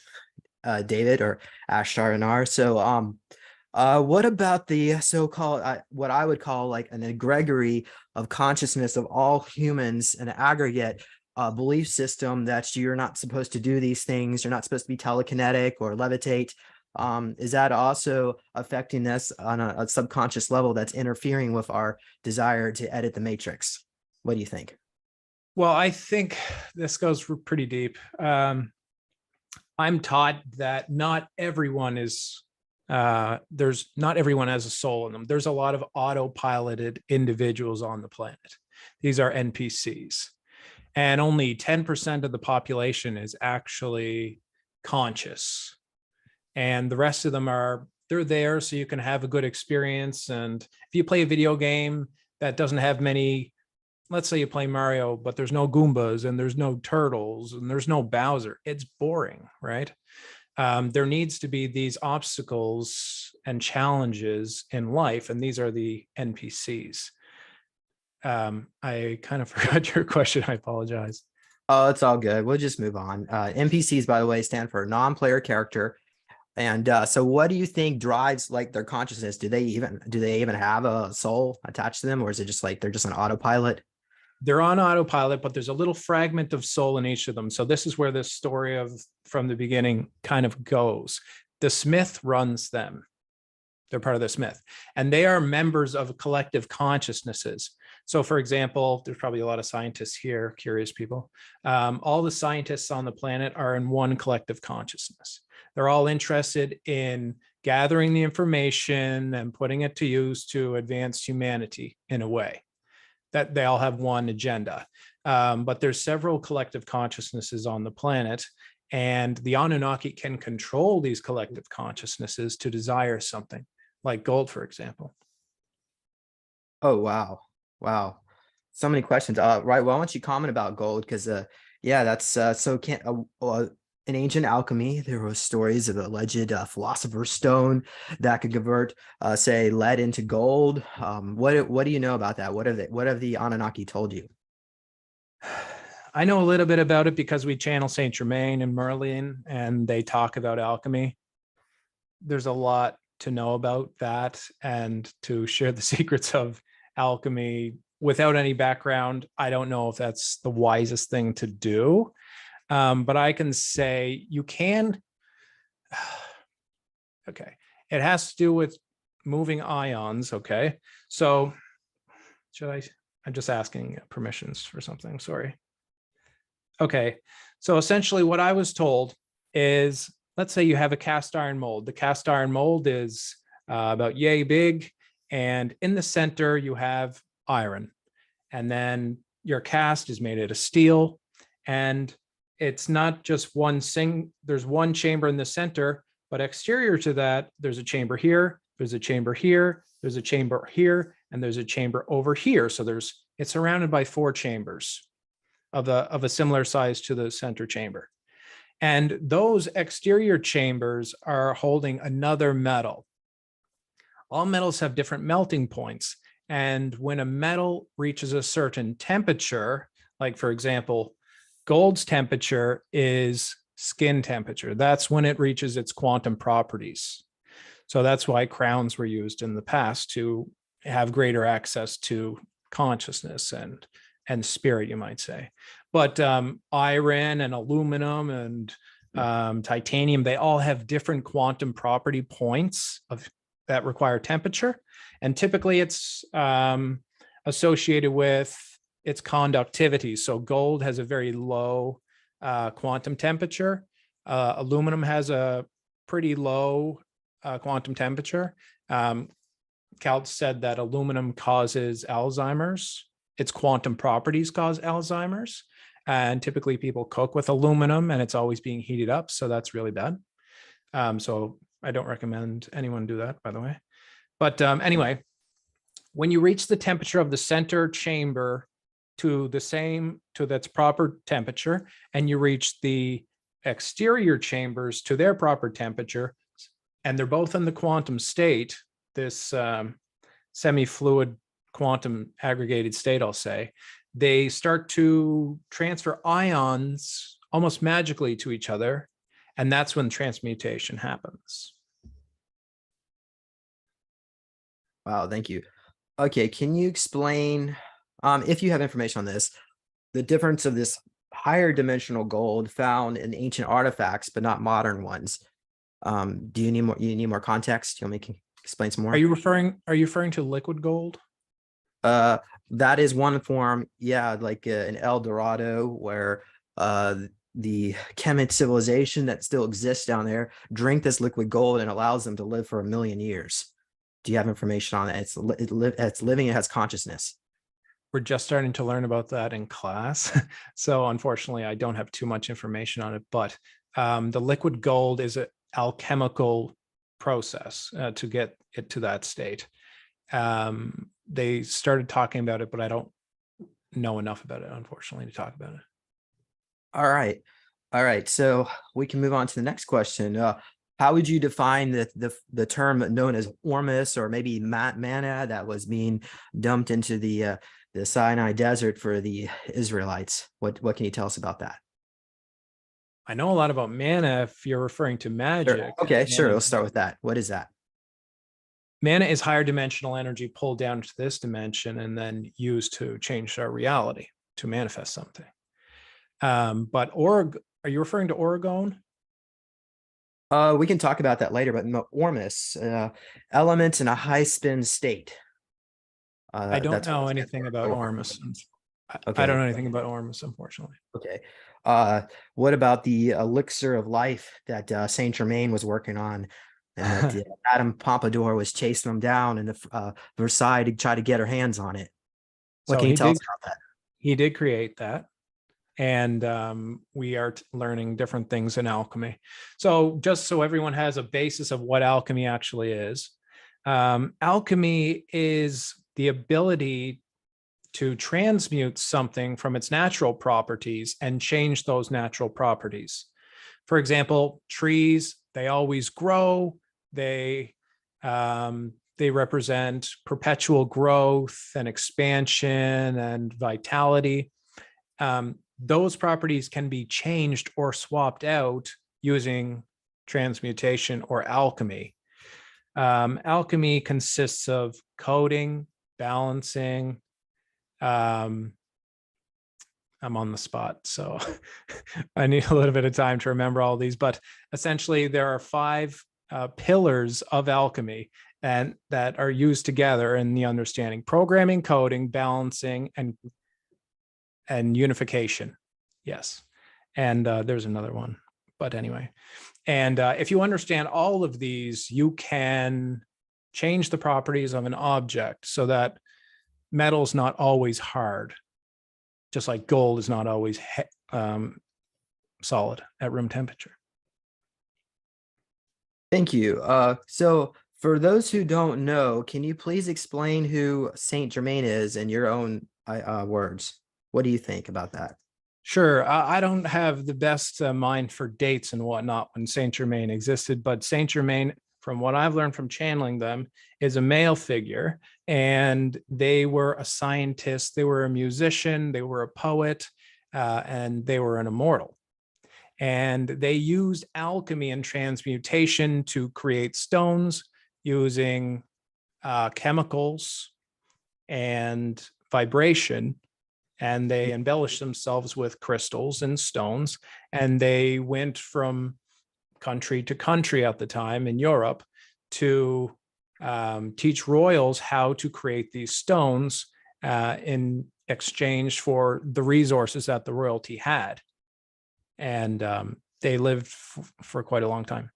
David or Ashtar and Anar. So what about the so-called what I would call like an egregory of consciousness of all humans, an aggregate belief system that you're not supposed to do these things, you're not supposed to be telekinetic or levitate? Is that also affecting us on a subconscious level that's interfering with our desire to edit the matrix? What do you think? Well, I think this goes pretty deep. I'm taught that not everyone is, not everyone has a soul in them. There's a lot of autopiloted individuals on the planet. These are NPCs. And only 10% of the population is actually conscious. And the rest of them they're there so you can have a good experience. And if you play a video game that doesn't have many, let's say you play Mario, but there's no Goombas and there's no turtles and there's no Bowser, it's boring, right? There needs to be these obstacles and challenges in life, and these are the NPCs. I kind of forgot your question. I apologize. Oh, it's all good. We'll just move on. NPCs, by the way, stand for non-player character. And so what do you think drives like their consciousness? Do they even have a soul attached to them, or is it just like they're just an autopilot? They're on autopilot, but there's a little fragment of soul in each of them. So this is where this story from the beginning kind of goes. The Smith runs them. They're part of the Smith, and they are members of collective consciousnesses. So for example, there's probably a lot of scientists here, curious people. All the scientists on the planet are in one collective consciousness. They're all interested in gathering the information and putting it to use to advance humanity in a way. That they all have one agenda. But there's several collective consciousnesses on the planet, and the Anunnaki can control these collective consciousnesses to desire something, like gold, for example. Oh, wow. Wow. So many questions. Right. Well, why don't you comment about gold? Because yeah, that's so in ancient alchemy, there were stories of alleged philosopher's stone that could convert, say, lead into gold. What do you know about that? What have the Anunnaki told you? I know a little bit about it because we channel Saint Germain and Merlin, and they talk about alchemy. There's a lot to know about that, and to share the secrets of alchemy without any background, I don't know if that's the wisest thing to do. But I can say you can. Okay. It has to do with moving ions. Okay. So I'm just asking permissions for something. Sorry. Okay. So essentially what I was told is, let's say you have a cast iron mold. The cast iron mold is about yay big. And in the center, you have iron. And then your cast is made out of steel. And it's not just there's one chamber in the center, but exterior to that, there's a chamber here, there's a chamber here, there's a chamber here, and there's a chamber over here. So it's surrounded by 4 chambers of a similar size to the center chamber. And those exterior chambers are holding another metal. All metals have different melting points. And when a metal reaches a certain temperature, like for example, gold's temperature is skin temperature. That's when it reaches its quantum properties. So that's why crowns were used in the past, to have greater access to consciousness and spirit, you might say. But iron and aluminum and titanium, they all have different quantum property points that require temperature. And typically it's associated with its conductivity. So gold has a very low quantum temperature. Aluminum has a pretty low quantum temperature. Cal said that aluminum causes Alzheimer's. Its quantum properties cause Alzheimer's. And typically people cook with aluminum and it's always being heated up. So that's really bad. So I don't recommend anyone do that, by the way. But anyway, when you reach the temperature of the center chamber to its proper temperature, and you reach the exterior chambers to their proper temperature, and they're both in the quantum state, this semi-fluid quantum aggregated state, I'll say, they start to transfer ions almost magically to each other. And that's when transmutation happens. Wow, thank you. Okay, can you explain, if you have information on this, the difference of this higher dimensional gold found in ancient artifacts, but not modern ones? Do you need more? You need more context? You want me to explain some more? Are you referring to liquid gold? That is one form, yeah, like in El Dorado, where the Kemet civilization that still exists down there drink this liquid gold and allows them to live for 1 million years. Do you have information on it? It's living, it has consciousness. We're just starting to learn about that in class. So unfortunately, I don't have too much information on it, but the liquid gold is an alchemical process to get it to that state. They started talking about it, but I don't know enough about it, unfortunately, to talk about it. All right. So we can move on to the next question. How would you define the term known as ormus, or maybe manna, that was being dumped into the Sinai desert for the Israelites? What can you tell us about that? I know a lot about manna if you're referring to magic. Sure. Okay, sure. Manna- Let's start with that. What is that? Mana is higher dimensional energy pulled down to this dimension and then used to change our reality, to manifest something. But are you referring to Oregon? We can talk about that later, but ormus, elements in a high spin state. I don't That's what know it stands anything for. about Ormus. Ormus. Okay. I don't know anything about Ormus, unfortunately. Okay. What about the elixir of life that Saint Germain was working on, and that Madame Pompadour was chasing them down in the Versailles to try to get her hands on it? What can you tell us about that? He did create that. And we are learning different things in alchemy. So just so everyone has a basis of what alchemy actually is, alchemy is the ability to transmute something from its natural properties and change those natural properties. For example, trees, they always grow. They represent perpetual growth and expansion and vitality. Those properties can be changed or swapped out using transmutation or alchemy. Alchemy consists of coding, balancing. I'm on the spot, so I need a little bit of time to remember all these, but essentially there are 5 pillars of alchemy and that are used together in the understanding: programming, coding, balancing, and unification. Yes. And there's another one, but anyway. And if you understand all of these, you can change the properties of an object so that metal's not always hard, just like gold is not always solid at room temperature. Thank you. So for those who don't know, can you please explain who Saint Germain is in your own words? What do you think about that? Sure. I don't have the best mind for dates and whatnot when Saint Germain existed, but Saint Germain, from what I've learned from channeling them, is a male figure, and they were a scientist, they were a musician, they were a poet, and they were an immortal. And they used alchemy and transmutation to create stones using chemicals and vibration. And they embellished themselves with crystals and stones. And they went from country to country at the time in Europe to teach royals how to create these stones in exchange for the resources that the royalty had. And they lived for quite a long time.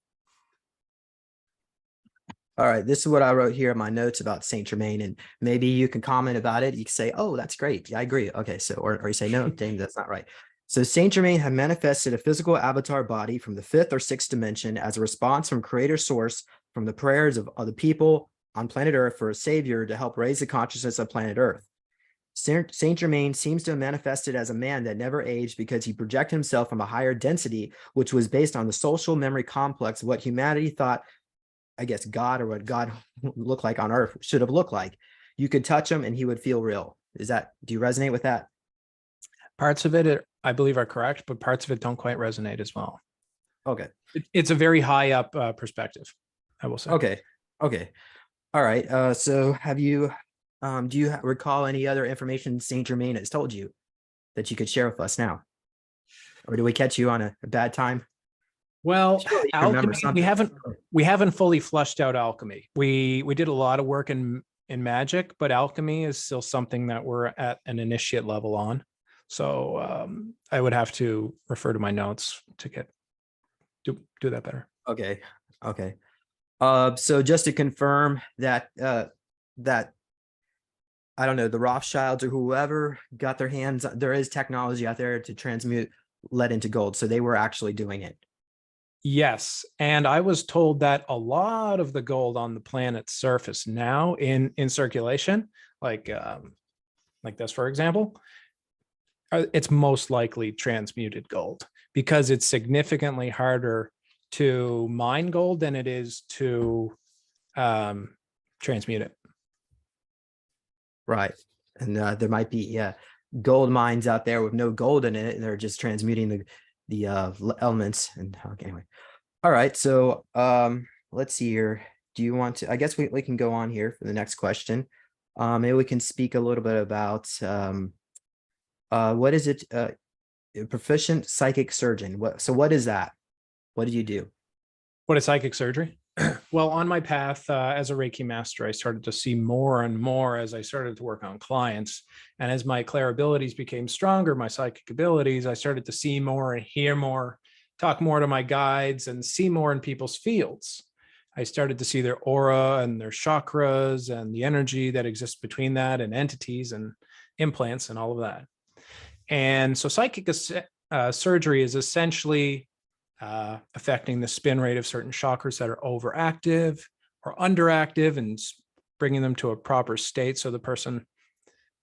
All right, this is what I wrote here in my notes about Saint Germain, and maybe you can comment about it. You can say, "Oh, that's great. Yeah, I agree." Okay, so or you say, "No, dang, that's not right." So Saint Germain had manifested a physical avatar body from the fifth or sixth dimension as a response from Creator Source from the prayers of the people on planet Earth for a savior to help raise the consciousness of planet Earth. Saint Germain seems to have manifested as a man that never aged because he projected himself from a higher density, which was based on the social memory complex of what humanity thought, I guess, God, or what God looked like on Earth should have looked like. You could touch him and he would feel real. Do you resonate with that? Parts of it, I believe, are correct, but parts of it don't quite resonate as well. Okay. It's a very high up perspective, I will say. Okay. Okay. All right. So have you, do you recall any other information Saint Germain has told you that you could share with us now? Or do we catch you on a bad time? Well, Surely you remember alchemy, something. we haven't fully flushed out alchemy. We did a lot of work in magic, but alchemy is still something that we're at an initiate level on. So I would have to refer to my notes to do that better. Okay. Okay. So just to confirm that that I don't know, the Rothschilds or whoever got their hands, there is technology out there to transmute lead into gold. So they were actually doing it. Yes, and I was told that a lot of the gold on the planet's surface now in circulation, like this, for example, it's most likely transmuted gold because it's significantly harder to mine gold than it is to transmute it. Right. And there might be gold mines out there with no gold in it, and they're just transmuting the elements. And okay, anyway. All right. So let's see here. Do you want to, I guess we can go on here for the next question. Maybe we can speak a little bit about what is it? A proficient psychic surgeon. What is that? What did you do? What is psychic surgery? Well, on my path as a Reiki master, I started to see more and more as I started to work on clients. And as my clair abilities became stronger, my psychic abilities, I started to see more and hear more, talk more to my guides, and see more in people's fields. I started to see their aura and their chakras and the energy that exists between that, and entities and implants and all of that. And so psychic surgery is essentially affecting the spin rate of certain chakras that are overactive or underactive, and bringing them to a proper state so the person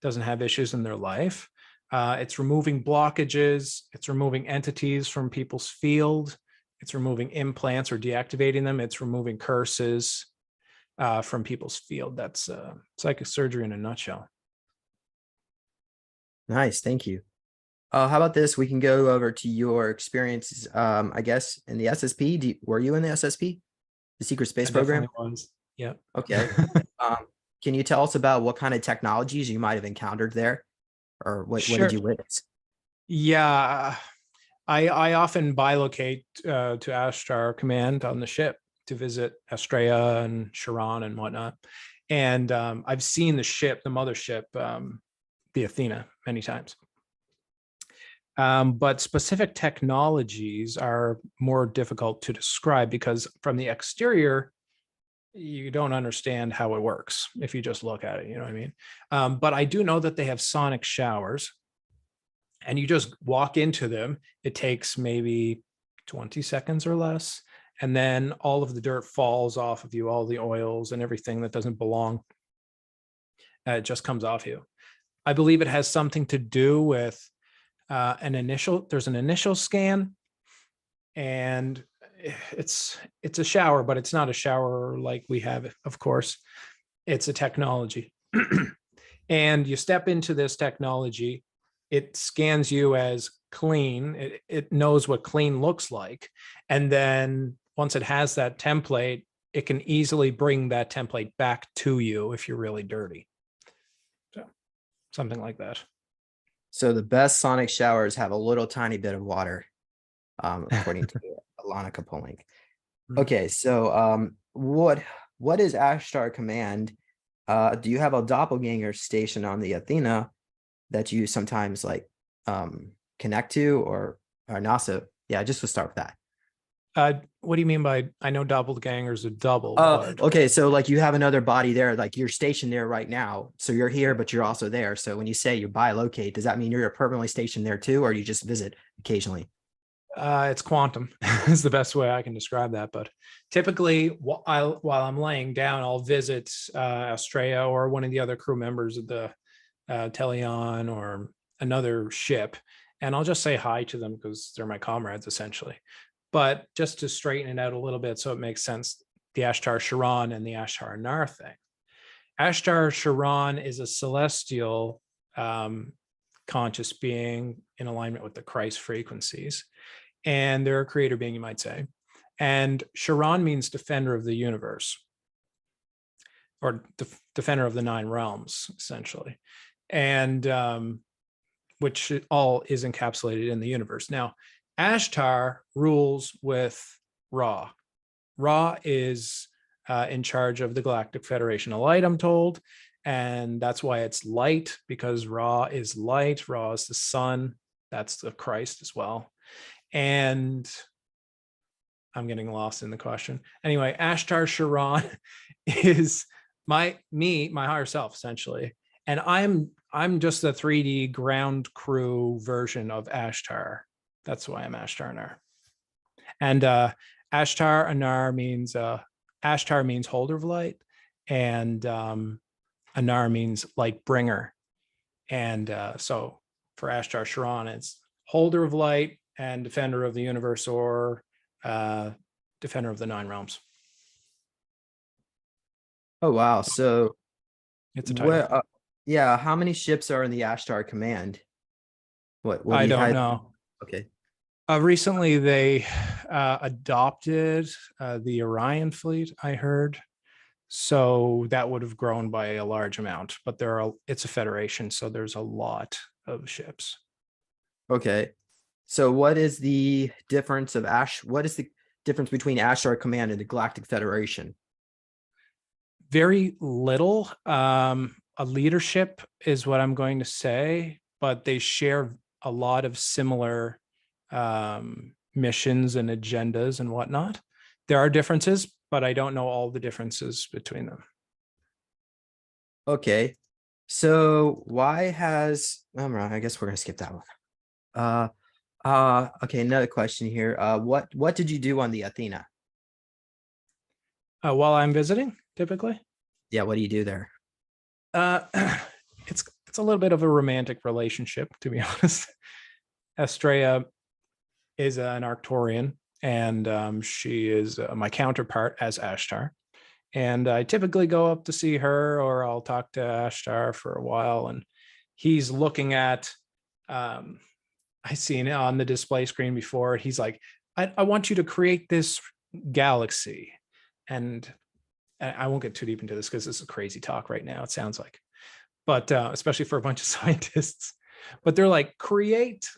doesn't have issues in their life. It's removing blockages. It's removing entities from people's field. It's removing implants or deactivating them. It's removing curses from people's field. That's psychic surgery in a nutshell. Nice. Thank you. How about this? We can go over to your experiences, I guess, in the SSP. Were you in the SSP, the Secret Space Program? Was. Yeah. Okay. Can you tell us about what kind of technologies you might have encountered there, or what did you witness? Yeah, I often bilocate to Ashtar Command on the ship to visit Estrella and Charon and whatnot. And I've seen the ship, the mothership, the Athena, many times. But specific technologies are more difficult to describe because from the exterior, you don't understand how it works if you just look at it, you know what I mean? But I do know that they have sonic showers, and you just walk into them. It takes maybe 20 seconds or less, and then all of the dirt falls off of you, all the oils and everything that doesn't belong. It just comes off you. I believe it has something to do with there's an initial scan, and it's a shower, but it's not a shower like we have, of course. It's a technology. And you step into this technology, it scans you as clean. It knows what clean looks like. And then once it has that template, it can easily bring that template back to you if you're really dirty. So something like that. So the best sonic showers have a little tiny bit of water, according to Alana Kapoling. Okay, so what is Ashtar Command? Do you have a doppelganger station on the Athena that you sometimes like connect to, or not? So yeah, just to start with that. What do you mean by, I know doppelgangers are double, Oh, but okay. So like you have another body there, like you're stationed there right now. So you're here, but you're also there. So when you say you bilocate, does that mean you're permanently stationed there too, or you just visit occasionally? it's quantum is the best way I can describe that. But typically, while I'm laying down, I'll visit Estrella or one of the other crew members of the Telion or another ship, and I'll just say hi to them because they're my comrades essentially. But just to straighten it out a little bit so it makes sense, the Ashtar Sharon and the Ashtar Anar thing. Ashtar Sharon is a celestial conscious being in alignment with the Christ frequencies. And they're a creator being, you might say. And Sharon means defender of the universe, or defender of the 9 realms, essentially. And which all is encapsulated in the universe. Now, Ashtar rules with Ra. Ra is in charge of the Galactic Federation of Light, I'm told. And that's why it's light, because Ra is light. Ra is the sun. That's the Christ as well. And I'm getting lost in the question. Anyway, Ashtar Sharon is my higher self, essentially. And I'm just the 3D ground crew version of Ashtar. That's why I'm Ashtar Anar. And Ashtar Anar means Ashtar means holder of light, and Anar means light bringer. And so for Ashtar Sharon, it's holder of light and defender of the universe, or defender of the 9 realms. Oh wow! So It's a title. yeah, how many ships are in the Ashtar command? What I do you don't have? know. Okay. Recently, they adopted the Orion fleet, I heard. So that would have grown by a large amount, but it's a federation, so there's a lot of ships. Okay. So what is the difference of what is the difference between Ashtar Command and the Galactic Federation? Very little. A leadership is what I'm going to say, but they share a lot of similar missions and agendas and whatnot. There are differences, but I don't know all the differences between them. Okay. So why has I guess we're gonna skip that one. Okay, another question here. What did you do on the Athena? While I'm visiting, typically. Yeah, what do you do there? It's a little bit of a romantic relationship, to be honest. Estrella is an Arcturian, and she is my counterpart as Ashtar. And I typically go up to see her, or I'll talk to Ashtar for a while. And he's looking at, I seen it on the display screen before. He's like, I want you to create this galaxy. And I won't get too deep into this because this is crazy talk right now, it sounds like. But especially for a bunch of scientists. But they're like, create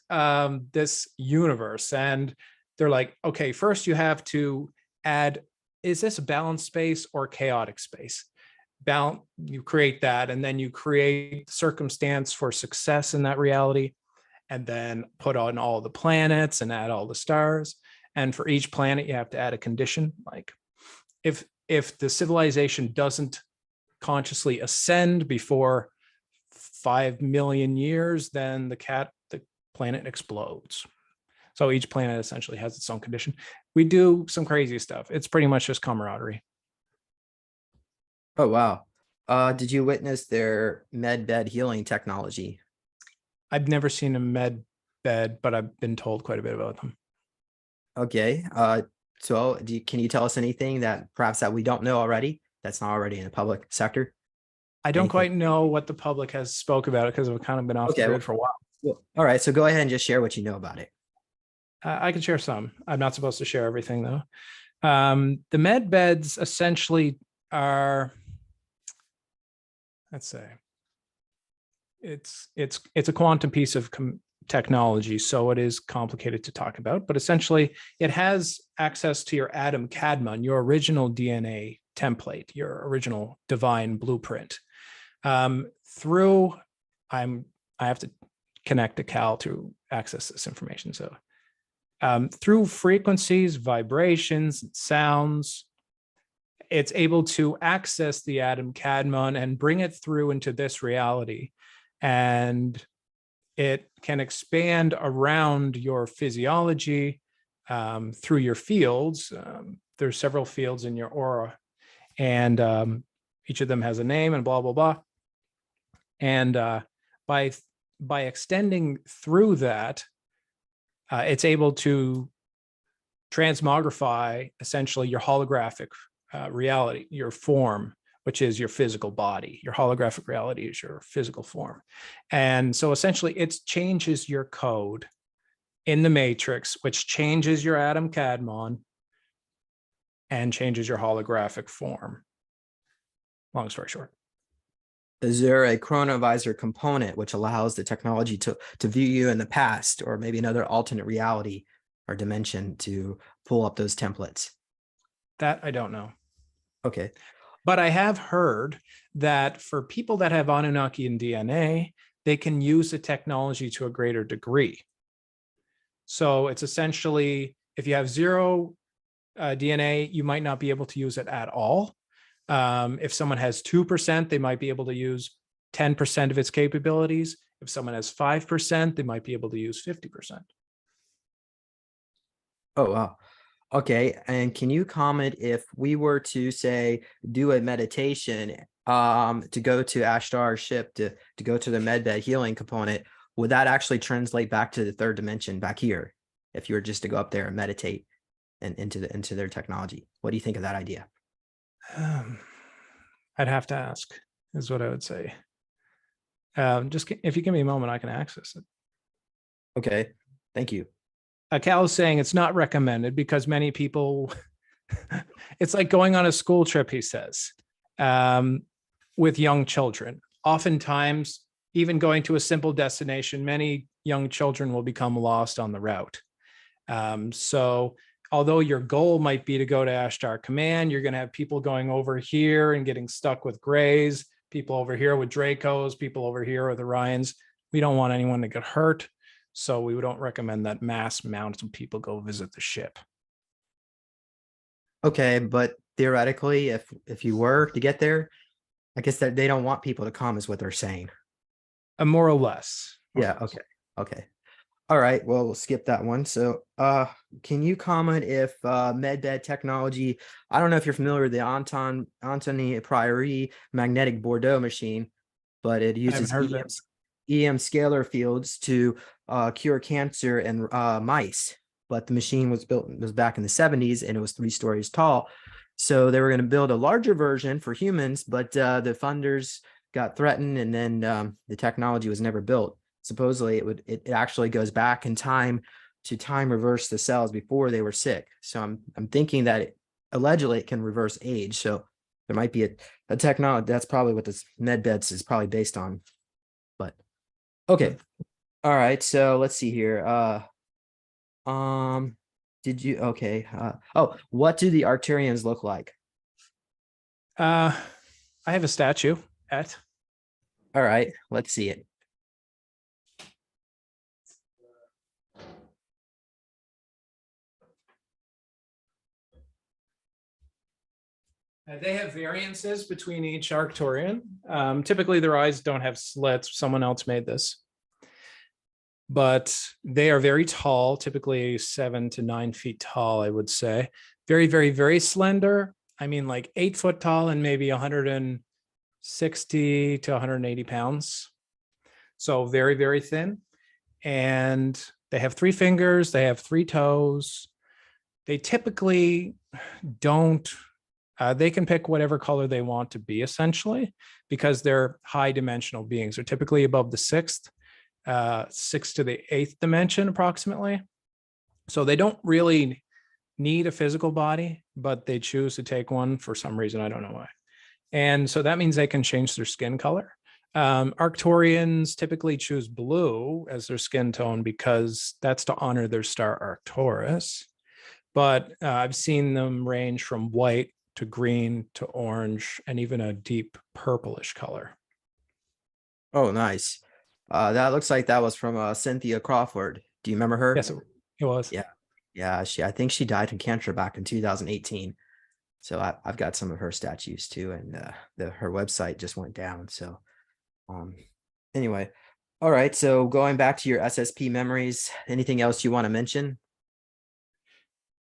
this universe. And they're like, okay, first you have to add, is this a balanced space or chaotic space? You create that, and then you create circumstance for success in that reality, and then put on all the planets and add all the stars. And for each planet, you have to add a condition. Like if the civilization doesn't consciously ascend before 5 million years, then the planet explodes. So each planet essentially has its own condition. We do some crazy stuff. It's pretty much just camaraderie. Oh wow. Did you witness their med bed healing technology? I've never seen a med bed, but I've been told quite a bit about them. Okay. So can you tell us anything that perhaps that we don't know already, that's not already in the public sector? I don't quite know what the public has spoke about it because I've kind of been off the grid for a while. Well, all right. So go ahead and just share what you know about it. I can share some. I'm not supposed to share everything though. The med beds essentially are, let's say, it's a quantum piece of technology, so it is complicated to talk about, but essentially it has access to your atom cadmon, your original DNA template, your original divine blueprint. I'm I have to connect to Cal to access this information. So through frequencies, vibrations, sounds, it's able to access the atom Cadmon and bring it through into this reality. And it can expand around your physiology through your fields. There's several fields in your aura, and each of them has a name and blah, blah, blah. And by extending through that, it's able to transmogrify essentially your holographic reality, your form, which is your physical body. Your holographic reality is your physical form. And so essentially it changes your code in the matrix, which changes your atom Cadmon and changes your holographic form. Long story short. Is there a chronovisor component which allows the technology to view you in the past or maybe another alternate reality or dimension to pull up those templates? That I don't know. Okay. But I have heard that for people that have Anunnaki in DNA, they can use the technology to a greater degree. So it's essentially, if you have zero DNA, you might not be able to use it at all. If someone has 2%, they might be able to use 10% of its capabilities. If someone has 5%, they might be able to use 50%. Oh, wow. Okay. And can you comment if we were to say, do a meditation to go to Ashtar's ship, to go to the medbed healing component, would that actually translate back to the third dimension back here? If you were just to go up there and meditate and into their technology, what do you think of that idea? I'd have to ask, is what I would say. Just if you give me a moment, I can access it. Okay, thank you. Cal is saying it's not recommended because many people, it's like going on a school trip, he says, with young children. Oftentimes, even going to a simple destination, many young children will become lost on the route. So although your goal might be to go to Ashtar Command, you're going to have people going over here and getting stuck with Greys, people over here with Dracos, people over here with Orions. We don't want anyone to get hurt. So we don't recommend that mass amounts of people go visit the ship. Okay, but theoretically, if you were to get there, I guess that they don't want people to come is what they're saying. More or less. Yeah, okay. Okay. All right, well, we'll skip that one. So can you comment if medbed technology, I don't know if you're familiar with the Antony Priori magnetic Bordeaux machine, but it uses EM scalar fields to cure cancer in mice. But the machine was back in the 70s and it was 3 stories tall. So they were going to build a larger version for humans, but the funders got threatened and then the technology was never built. Supposedly it actually goes back in time to time reverse the cells before they were sick. So I'm thinking that allegedly it can reverse age. So there might be a technology. That's probably what this medbeds is probably based on. But okay. All right. So let's see here. Did you okay. Oh, what do the Arcturians look like? I have a statue at. All right, let's see it. They have variances between each Arcturian. Typically, their eyes don't have slits. Someone else made this. But they are very tall, typically 7 to 9 feet tall, I would say. Very, very, very slender. I mean, like 8 foot tall and maybe 160 to 180 pounds. So very, very thin. And they have 3 fingers. They have 3 toes. They typically don't... they can pick whatever color they want to be, essentially, because they're high dimensional beings. They're typically above the 6th, 6th to the 8th dimension, approximately. So they don't really need a physical body, but they choose to take one for some reason. I don't know why. And so that means they can change their skin color. Arcturians typically choose blue as their skin tone because that's to honor their star Arcturus. But I've seen them range from white to green to orange and even a deep purplish color. Oh, nice. That looks like that was from Cynthia Crawford. Do you remember her? Yes, it was. Yeah. Yeah, I think she died from cancer back in 2018. So I've got some of her statues too, and her website just went down. So anyway, all right. So going back to your SSP memories, anything else you want to mention?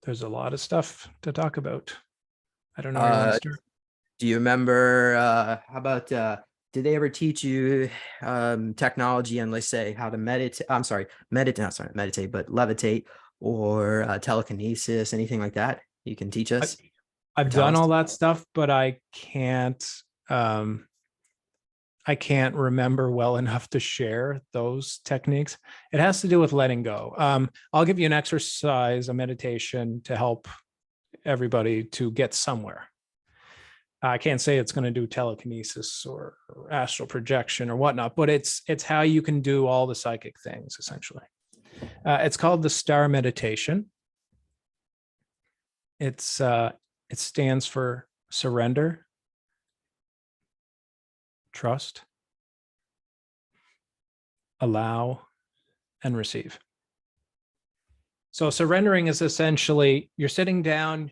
There's a lot of stuff to talk about. I don't know where you want to start. Do you remember how about did they ever teach you technology and, let's say, how to meditate? I'm sorry, not meditate, but levitate or telekinesis, anything like that? You can teach us. I've done all that stuff, but I can't remember well enough to share those techniques. It has to do with letting go. I'll give you an exercise, a meditation to help everybody to get somewhere. I can't say it's going to do telekinesis or astral projection or whatnot, but it's how you can do all the psychic things, essentially. It's called the STAR meditation. It stands for surrender, trust, allow, and receive. So surrendering is essentially you're sitting down,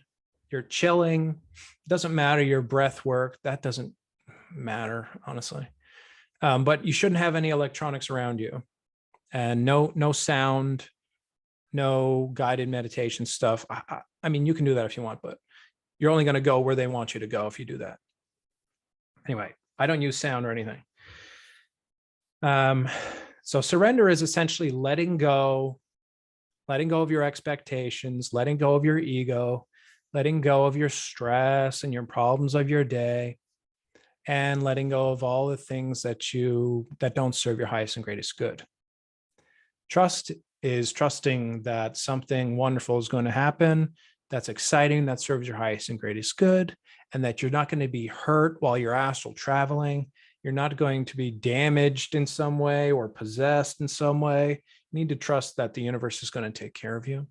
you're chilling. Doesn't matter your breath work. That doesn't matter, honestly. But you shouldn't have any electronics around you, and no sound, no guided meditation stuff. I mean, you can do that if you want, but you're only going to go where they want you to go if you do that. Anyway, I don't use sound or anything. So surrender is essentially letting go of your expectations, letting go of your ego, letting go of your stress and your problems of your day, and letting go of all the things that don't serve your highest and greatest good. Trust is trusting that something wonderful is going to happen, that's exciting, that serves your highest and greatest good, and that you're not going to be hurt while you're astral traveling. You're not going to be damaged in some way or possessed in some way. You need to trust that the universe is going to take care of you.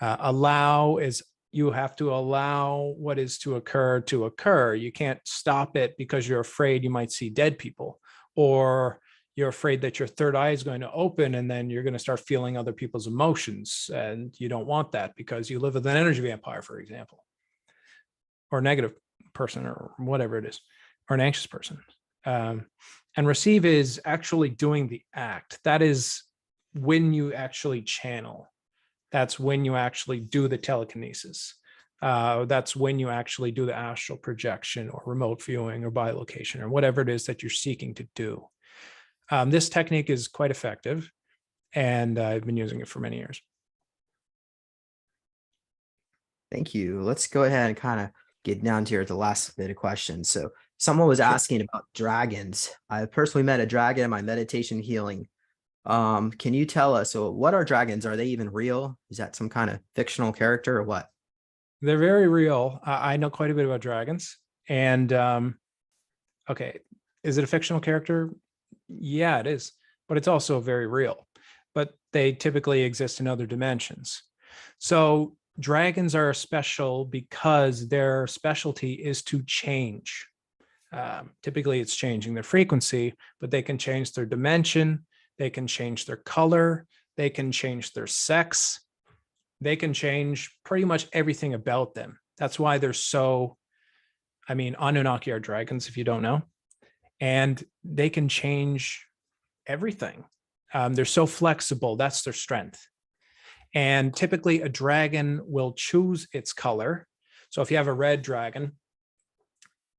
Allow is you have to allow what is to occur. You can't stop it because you're afraid you might see dead people, or you're afraid that your third eye is going to open and then you're going to start feeling other people's emotions. And you don't want that because you live with an energy vampire, for example, or a negative person or whatever it is, or an anxious person. And receive is actually doing the act. That is when you actually channel. That's when you actually do the telekinesis. That's when you actually do the astral projection or remote viewing or bilocation or whatever it is that you're seeking to do. This technique is quite effective, and I've been using it for many years. Thank you. Let's go ahead and kind of get down to the last bit of questions. So someone was asking about dragons. I personally met a dragon in my meditation healing. Can you tell us, so what are dragons? Are they even real? Is that some kind of fictional character or what? They're very real. I know quite a bit about dragons. And okay, is it a fictional character? Yeah, it is. But it's also very real. But they typically exist in other dimensions. So dragons are special because their specialty is to change. Typically, it's changing their frequency, but they can change their dimension. They can change their color. They can change their sex. They can change pretty much everything about them. That's why they're so, Anunnaki are dragons, if you don't know, and they can change everything. They're so flexible. That's their strength. And typically a dragon will choose its color. So if you have a red dragon,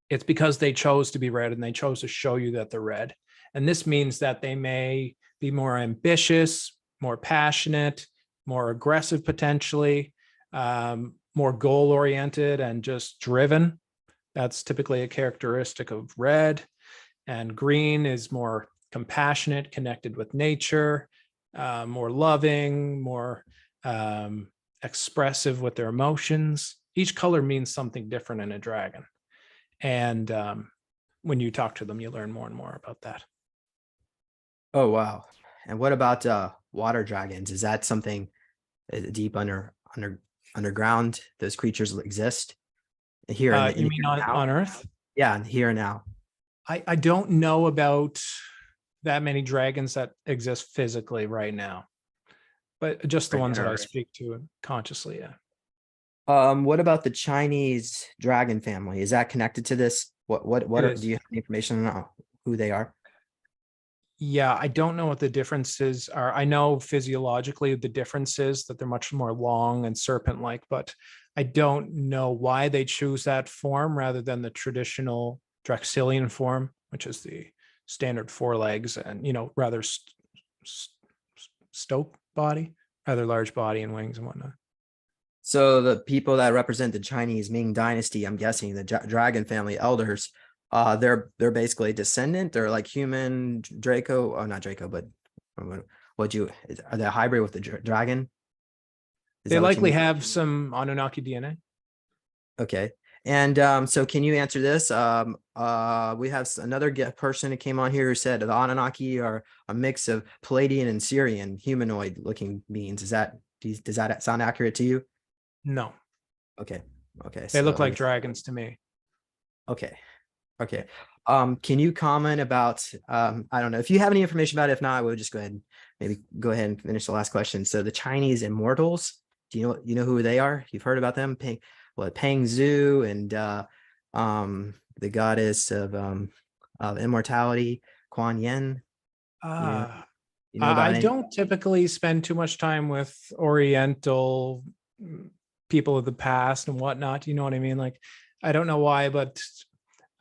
it's because they chose to be red and they chose to show you that they're red. And this means that they may be more ambitious, more passionate, more aggressive potentially, more goal-oriented and just driven. That's typically a characteristic of red. And green is more compassionate, connected with nature, more loving, more expressive with their emotions. Each color means something different in a dragon. And when you talk to them, you learn more and more about that. Oh, wow. And what about water dragons? Is that something deep underground? Those creatures exist here. You mean on Earth? Yeah, here and now. I don't know about that many dragons that exist physically right now, but just the Right, ones that I right. speak to consciously. Yeah. What about the Chinese dragon family? Is that connected to this? It Do is. you have any information on who they are? Yeah, I don't know what the differences are. I know physiologically the difference is that they're much more long and serpent-like, but I don't know why they choose that form rather than the traditional Draxilian form, which is the standard 4 legs and, rather stope body, rather large body and wings and whatnot. So the people that represent the Chinese Ming Dynasty, I'm guessing the dragon family elders, they're basically a descendant. They're like human Draco, or not Draco, but are they a hybrid with the dragon? Is They that what you likely mean? have some Anunnaki DNA. Okay. And so can you answer this? We have another person who came on here who said the Anunnaki are a mix of Palladian and Syrian humanoid looking beings. Does that sound accurate to you? No, Okay. Okay. they look So like dragons to me. okay. Okay. Can you comment about I don't know if you have any information about it. If not, I will just go ahead and finish the last question. So the Chinese immortals, do you know who they are? You've heard about them? Peng Zhu and the goddess of immortality, Kuan Yin. You know I about any? don't typically spend too much time with Oriental people of the past and whatnot. You know what I mean? Like, I don't know why, but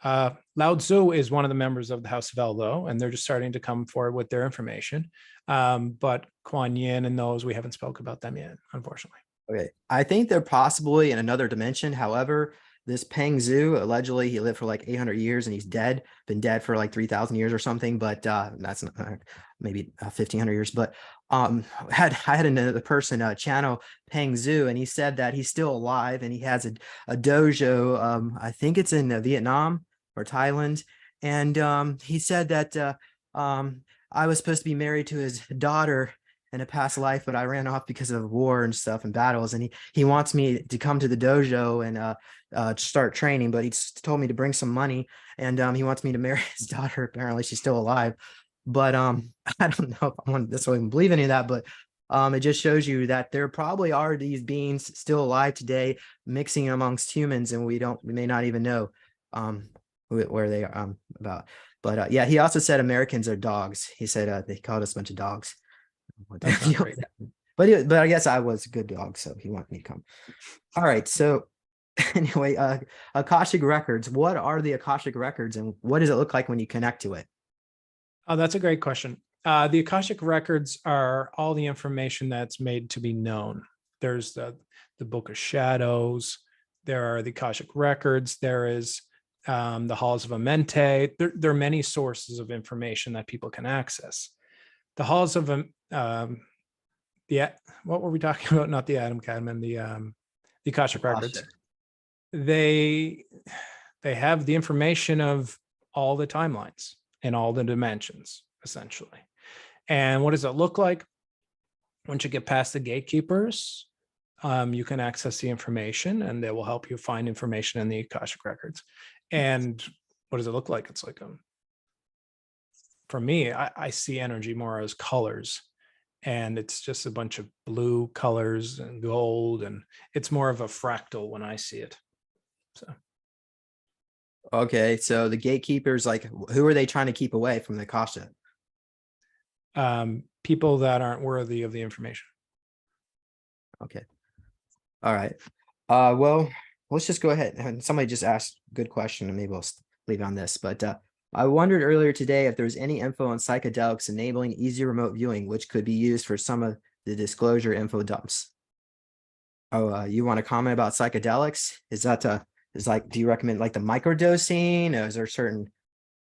Lao Tzu is one of the members of the House of El, though, and they're just starting to come forward with their information. But Kuan Yin and those, we haven't spoke about them yet, unfortunately. Okay. I think they're possibly in another dimension. However, this Peng Zhu, allegedly he lived for like 800 years and he's been dead for like 3,000 years or something, but that's not, maybe 1,500 years. But I had another person channel Peng Zhu, and he said that he's still alive and he has a dojo. I think it's in Vietnam or Thailand. And he said that I was supposed to be married to his daughter in a past life, but I ran off because of war and stuff and battles. And he wants me to come to the dojo and start training, but he told me to bring some money, and he wants me to marry his daughter. Apparently she's still alive, but I don't know if I want this way to believe any of that, but it just shows you that there probably are these beings still alive today, mixing amongst humans, and we may not even know where they are about. But yeah, he also said Americans are dogs. He said they called us a bunch of dogs. That's not great. But I guess I was a good dog, so he wanted me to come. All right. So anyway, Akashic records. What are the Akashic records, and what does it look like when you connect to it? Oh, that's a great question. The Akashic records are all the information that's made to be known. There's the Book of Shadows. There are the Akashic records. There is the Halls of Amente. There are many sources of information that people can access. The Halls of what were we talking about? Not the Adam Cadman, the Akashic records. They have the information of all the timelines and all the dimensions, essentially. And what does it look like? Once you get past the gatekeepers, you can access the information, and they will help you find information in the Akashic records. And what does it look like? It's like for me, I see energy more as colors, and it's just a bunch of blue colors and gold, and it's more of a fractal when I see it. So. Okay, so the gatekeepers, like, who are they trying to keep away from the Akasha? People that aren't worthy of the information. Okay. All right. Well, let's just go ahead. And somebody just asked a good question, and maybe we'll leave it on this. But I wondered earlier today if there was any info on psychedelics enabling easy remote viewing, which could be used for some of the disclosure info dumps. Oh, you want to comment about psychedelics? Is that do you recommend like the microdosing? Is there certain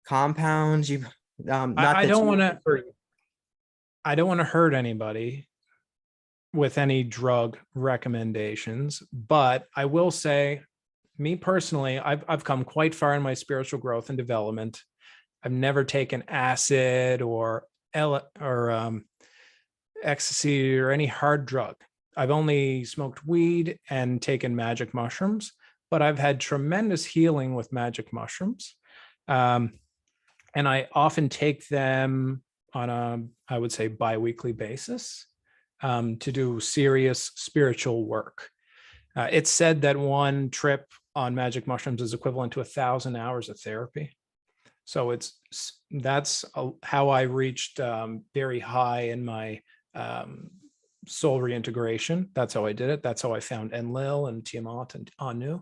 compounds you I don't want to hurt anybody with any drug recommendations, but I will say, me personally, I've come quite far in my spiritual growth and development. I've never taken acid or ecstasy or any hard drug. I've only smoked weed and taken magic mushrooms, but I've had tremendous healing with magic mushrooms. And I often take them on a, I would say, bi-weekly basis to do serious spiritual work. It's said that one trip on magic mushrooms is equivalent to 1,000 hours of therapy. So that's how I reached very high in my soul reintegration. That's how I did it. That's how I found Enlil and Tiamat and Anu.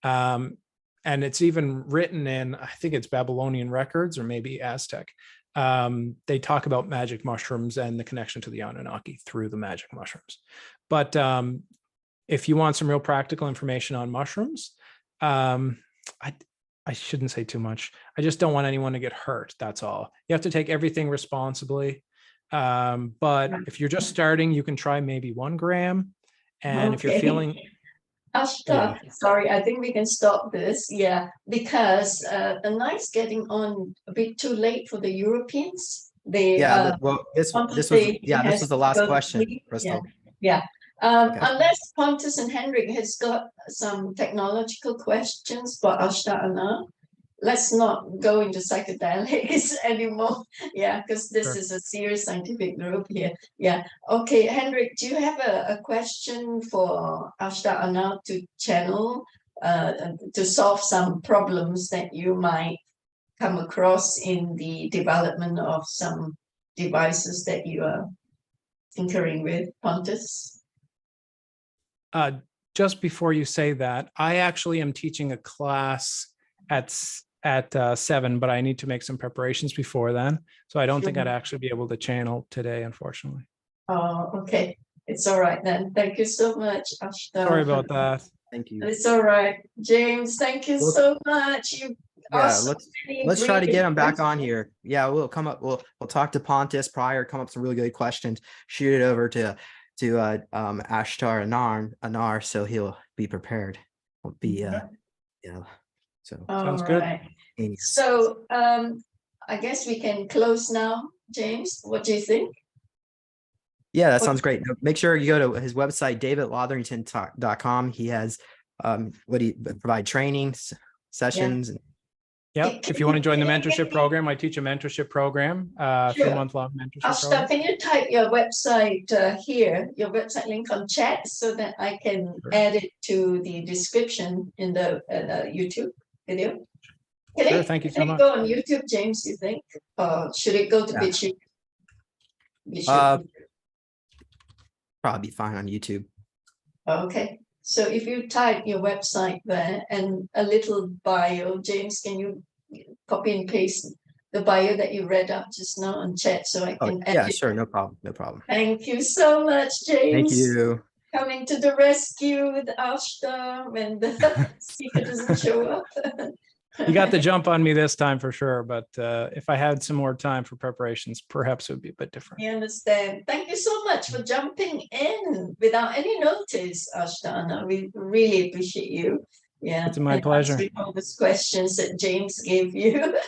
And it's even written in, I think it's Babylonian records or maybe Aztec. They talk about magic mushrooms and the connection to the Anunnaki through the magic mushrooms. But if you want some real practical information on mushrooms, I shouldn't say too much. I just don't want anyone to get hurt. That's all. You have to take everything responsibly. But if you're just starting, you can try maybe 1 gram. And if you're feeling... Ashtar, sorry, I think we can stop this. Yeah, because the night's getting on a bit too late for the Europeans. They well, this was the last question, Crystal. Yeah. Okay. Unless Pontus and Henrik has got some technological questions for Ashtar Anar, let's not go into psychedelics anymore. Yeah, because this is a serious scientific group here. Yeah. Okay, Henrik, do you have a question for Ashtar Anar to channel to solve some problems that you might come across in the development of some devices that you are tinkering with, Pontus? Just before you say that, I actually am teaching a class at 7, but I need to make some preparations before then. So I don't think I'd actually be able to channel today, unfortunately. Oh, okay. It's all right then. Thank you so much, Ashtar. Sorry about that. Thank you. It's all right. James, thank you so much. Let's try to get him back on here. Yeah, we'll come up. We'll talk to Pontus prior, come up with some really good questions, shoot it over to Ashtar Anar, so he'll be prepared. We'll be so sounds good. So I guess we can close now, James. What do you think? Yeah, that sounds great. Make sure you go to his website, davidlotherington.com. He has provide trainings, sessions. Yeah, if you want to join the mentorship program, I teach a mentorship program, 3-month-long mentorship program. Can you type your website here, your website link on chat so that I can add it to the description in the YouTube video? Thank you so much. Go on YouTube, James, you think? Should it go to BitChute? Probably fine on YouTube. Okay. So if you type your website there and a little bio, James, can you copy and paste the bio that you read up just now on chat so I can yeah, sure, no problem. Thank you so much, James. Thank you. Coming to the rescue with Ashtar when the speaker doesn't show up. You got the jump on me this time for sure, but if I had some more time for preparations, perhaps it would be a bit different. I understand. Thank you so much for jumping in without any notice, Ashtar. We really appreciate you. Yeah, it's my pleasure. All those questions that James gave you.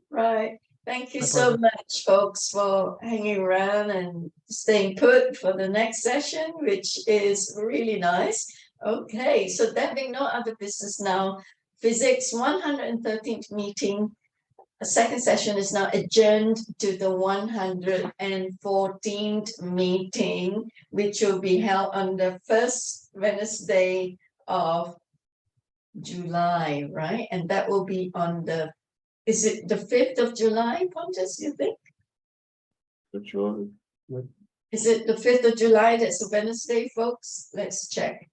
Right. Thank you so much, folks, for hanging around and staying put for the next session, which is really nice. Okay, so that being no other business now, Physics 113th meeting, a second session is now adjourned to the 114th meeting, which will be held on the first Wednesday of July, right? And that will be on the, is it the 5th of July, Pontus, you think? Which one? Is it the 5th of July? That's a Wednesday, folks. Let's check.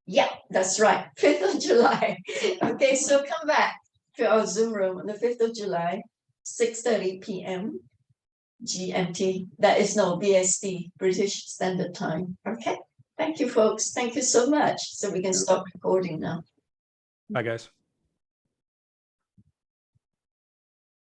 Yeah, that's right. 5th of July. Okay, so come back to our Zoom room on the 5th of July, 6:30 p.m. GMT. That is no BST, British Standard Time. Okay. Thank you, folks. Thank you so much. So we can stop recording now. Bye, guys.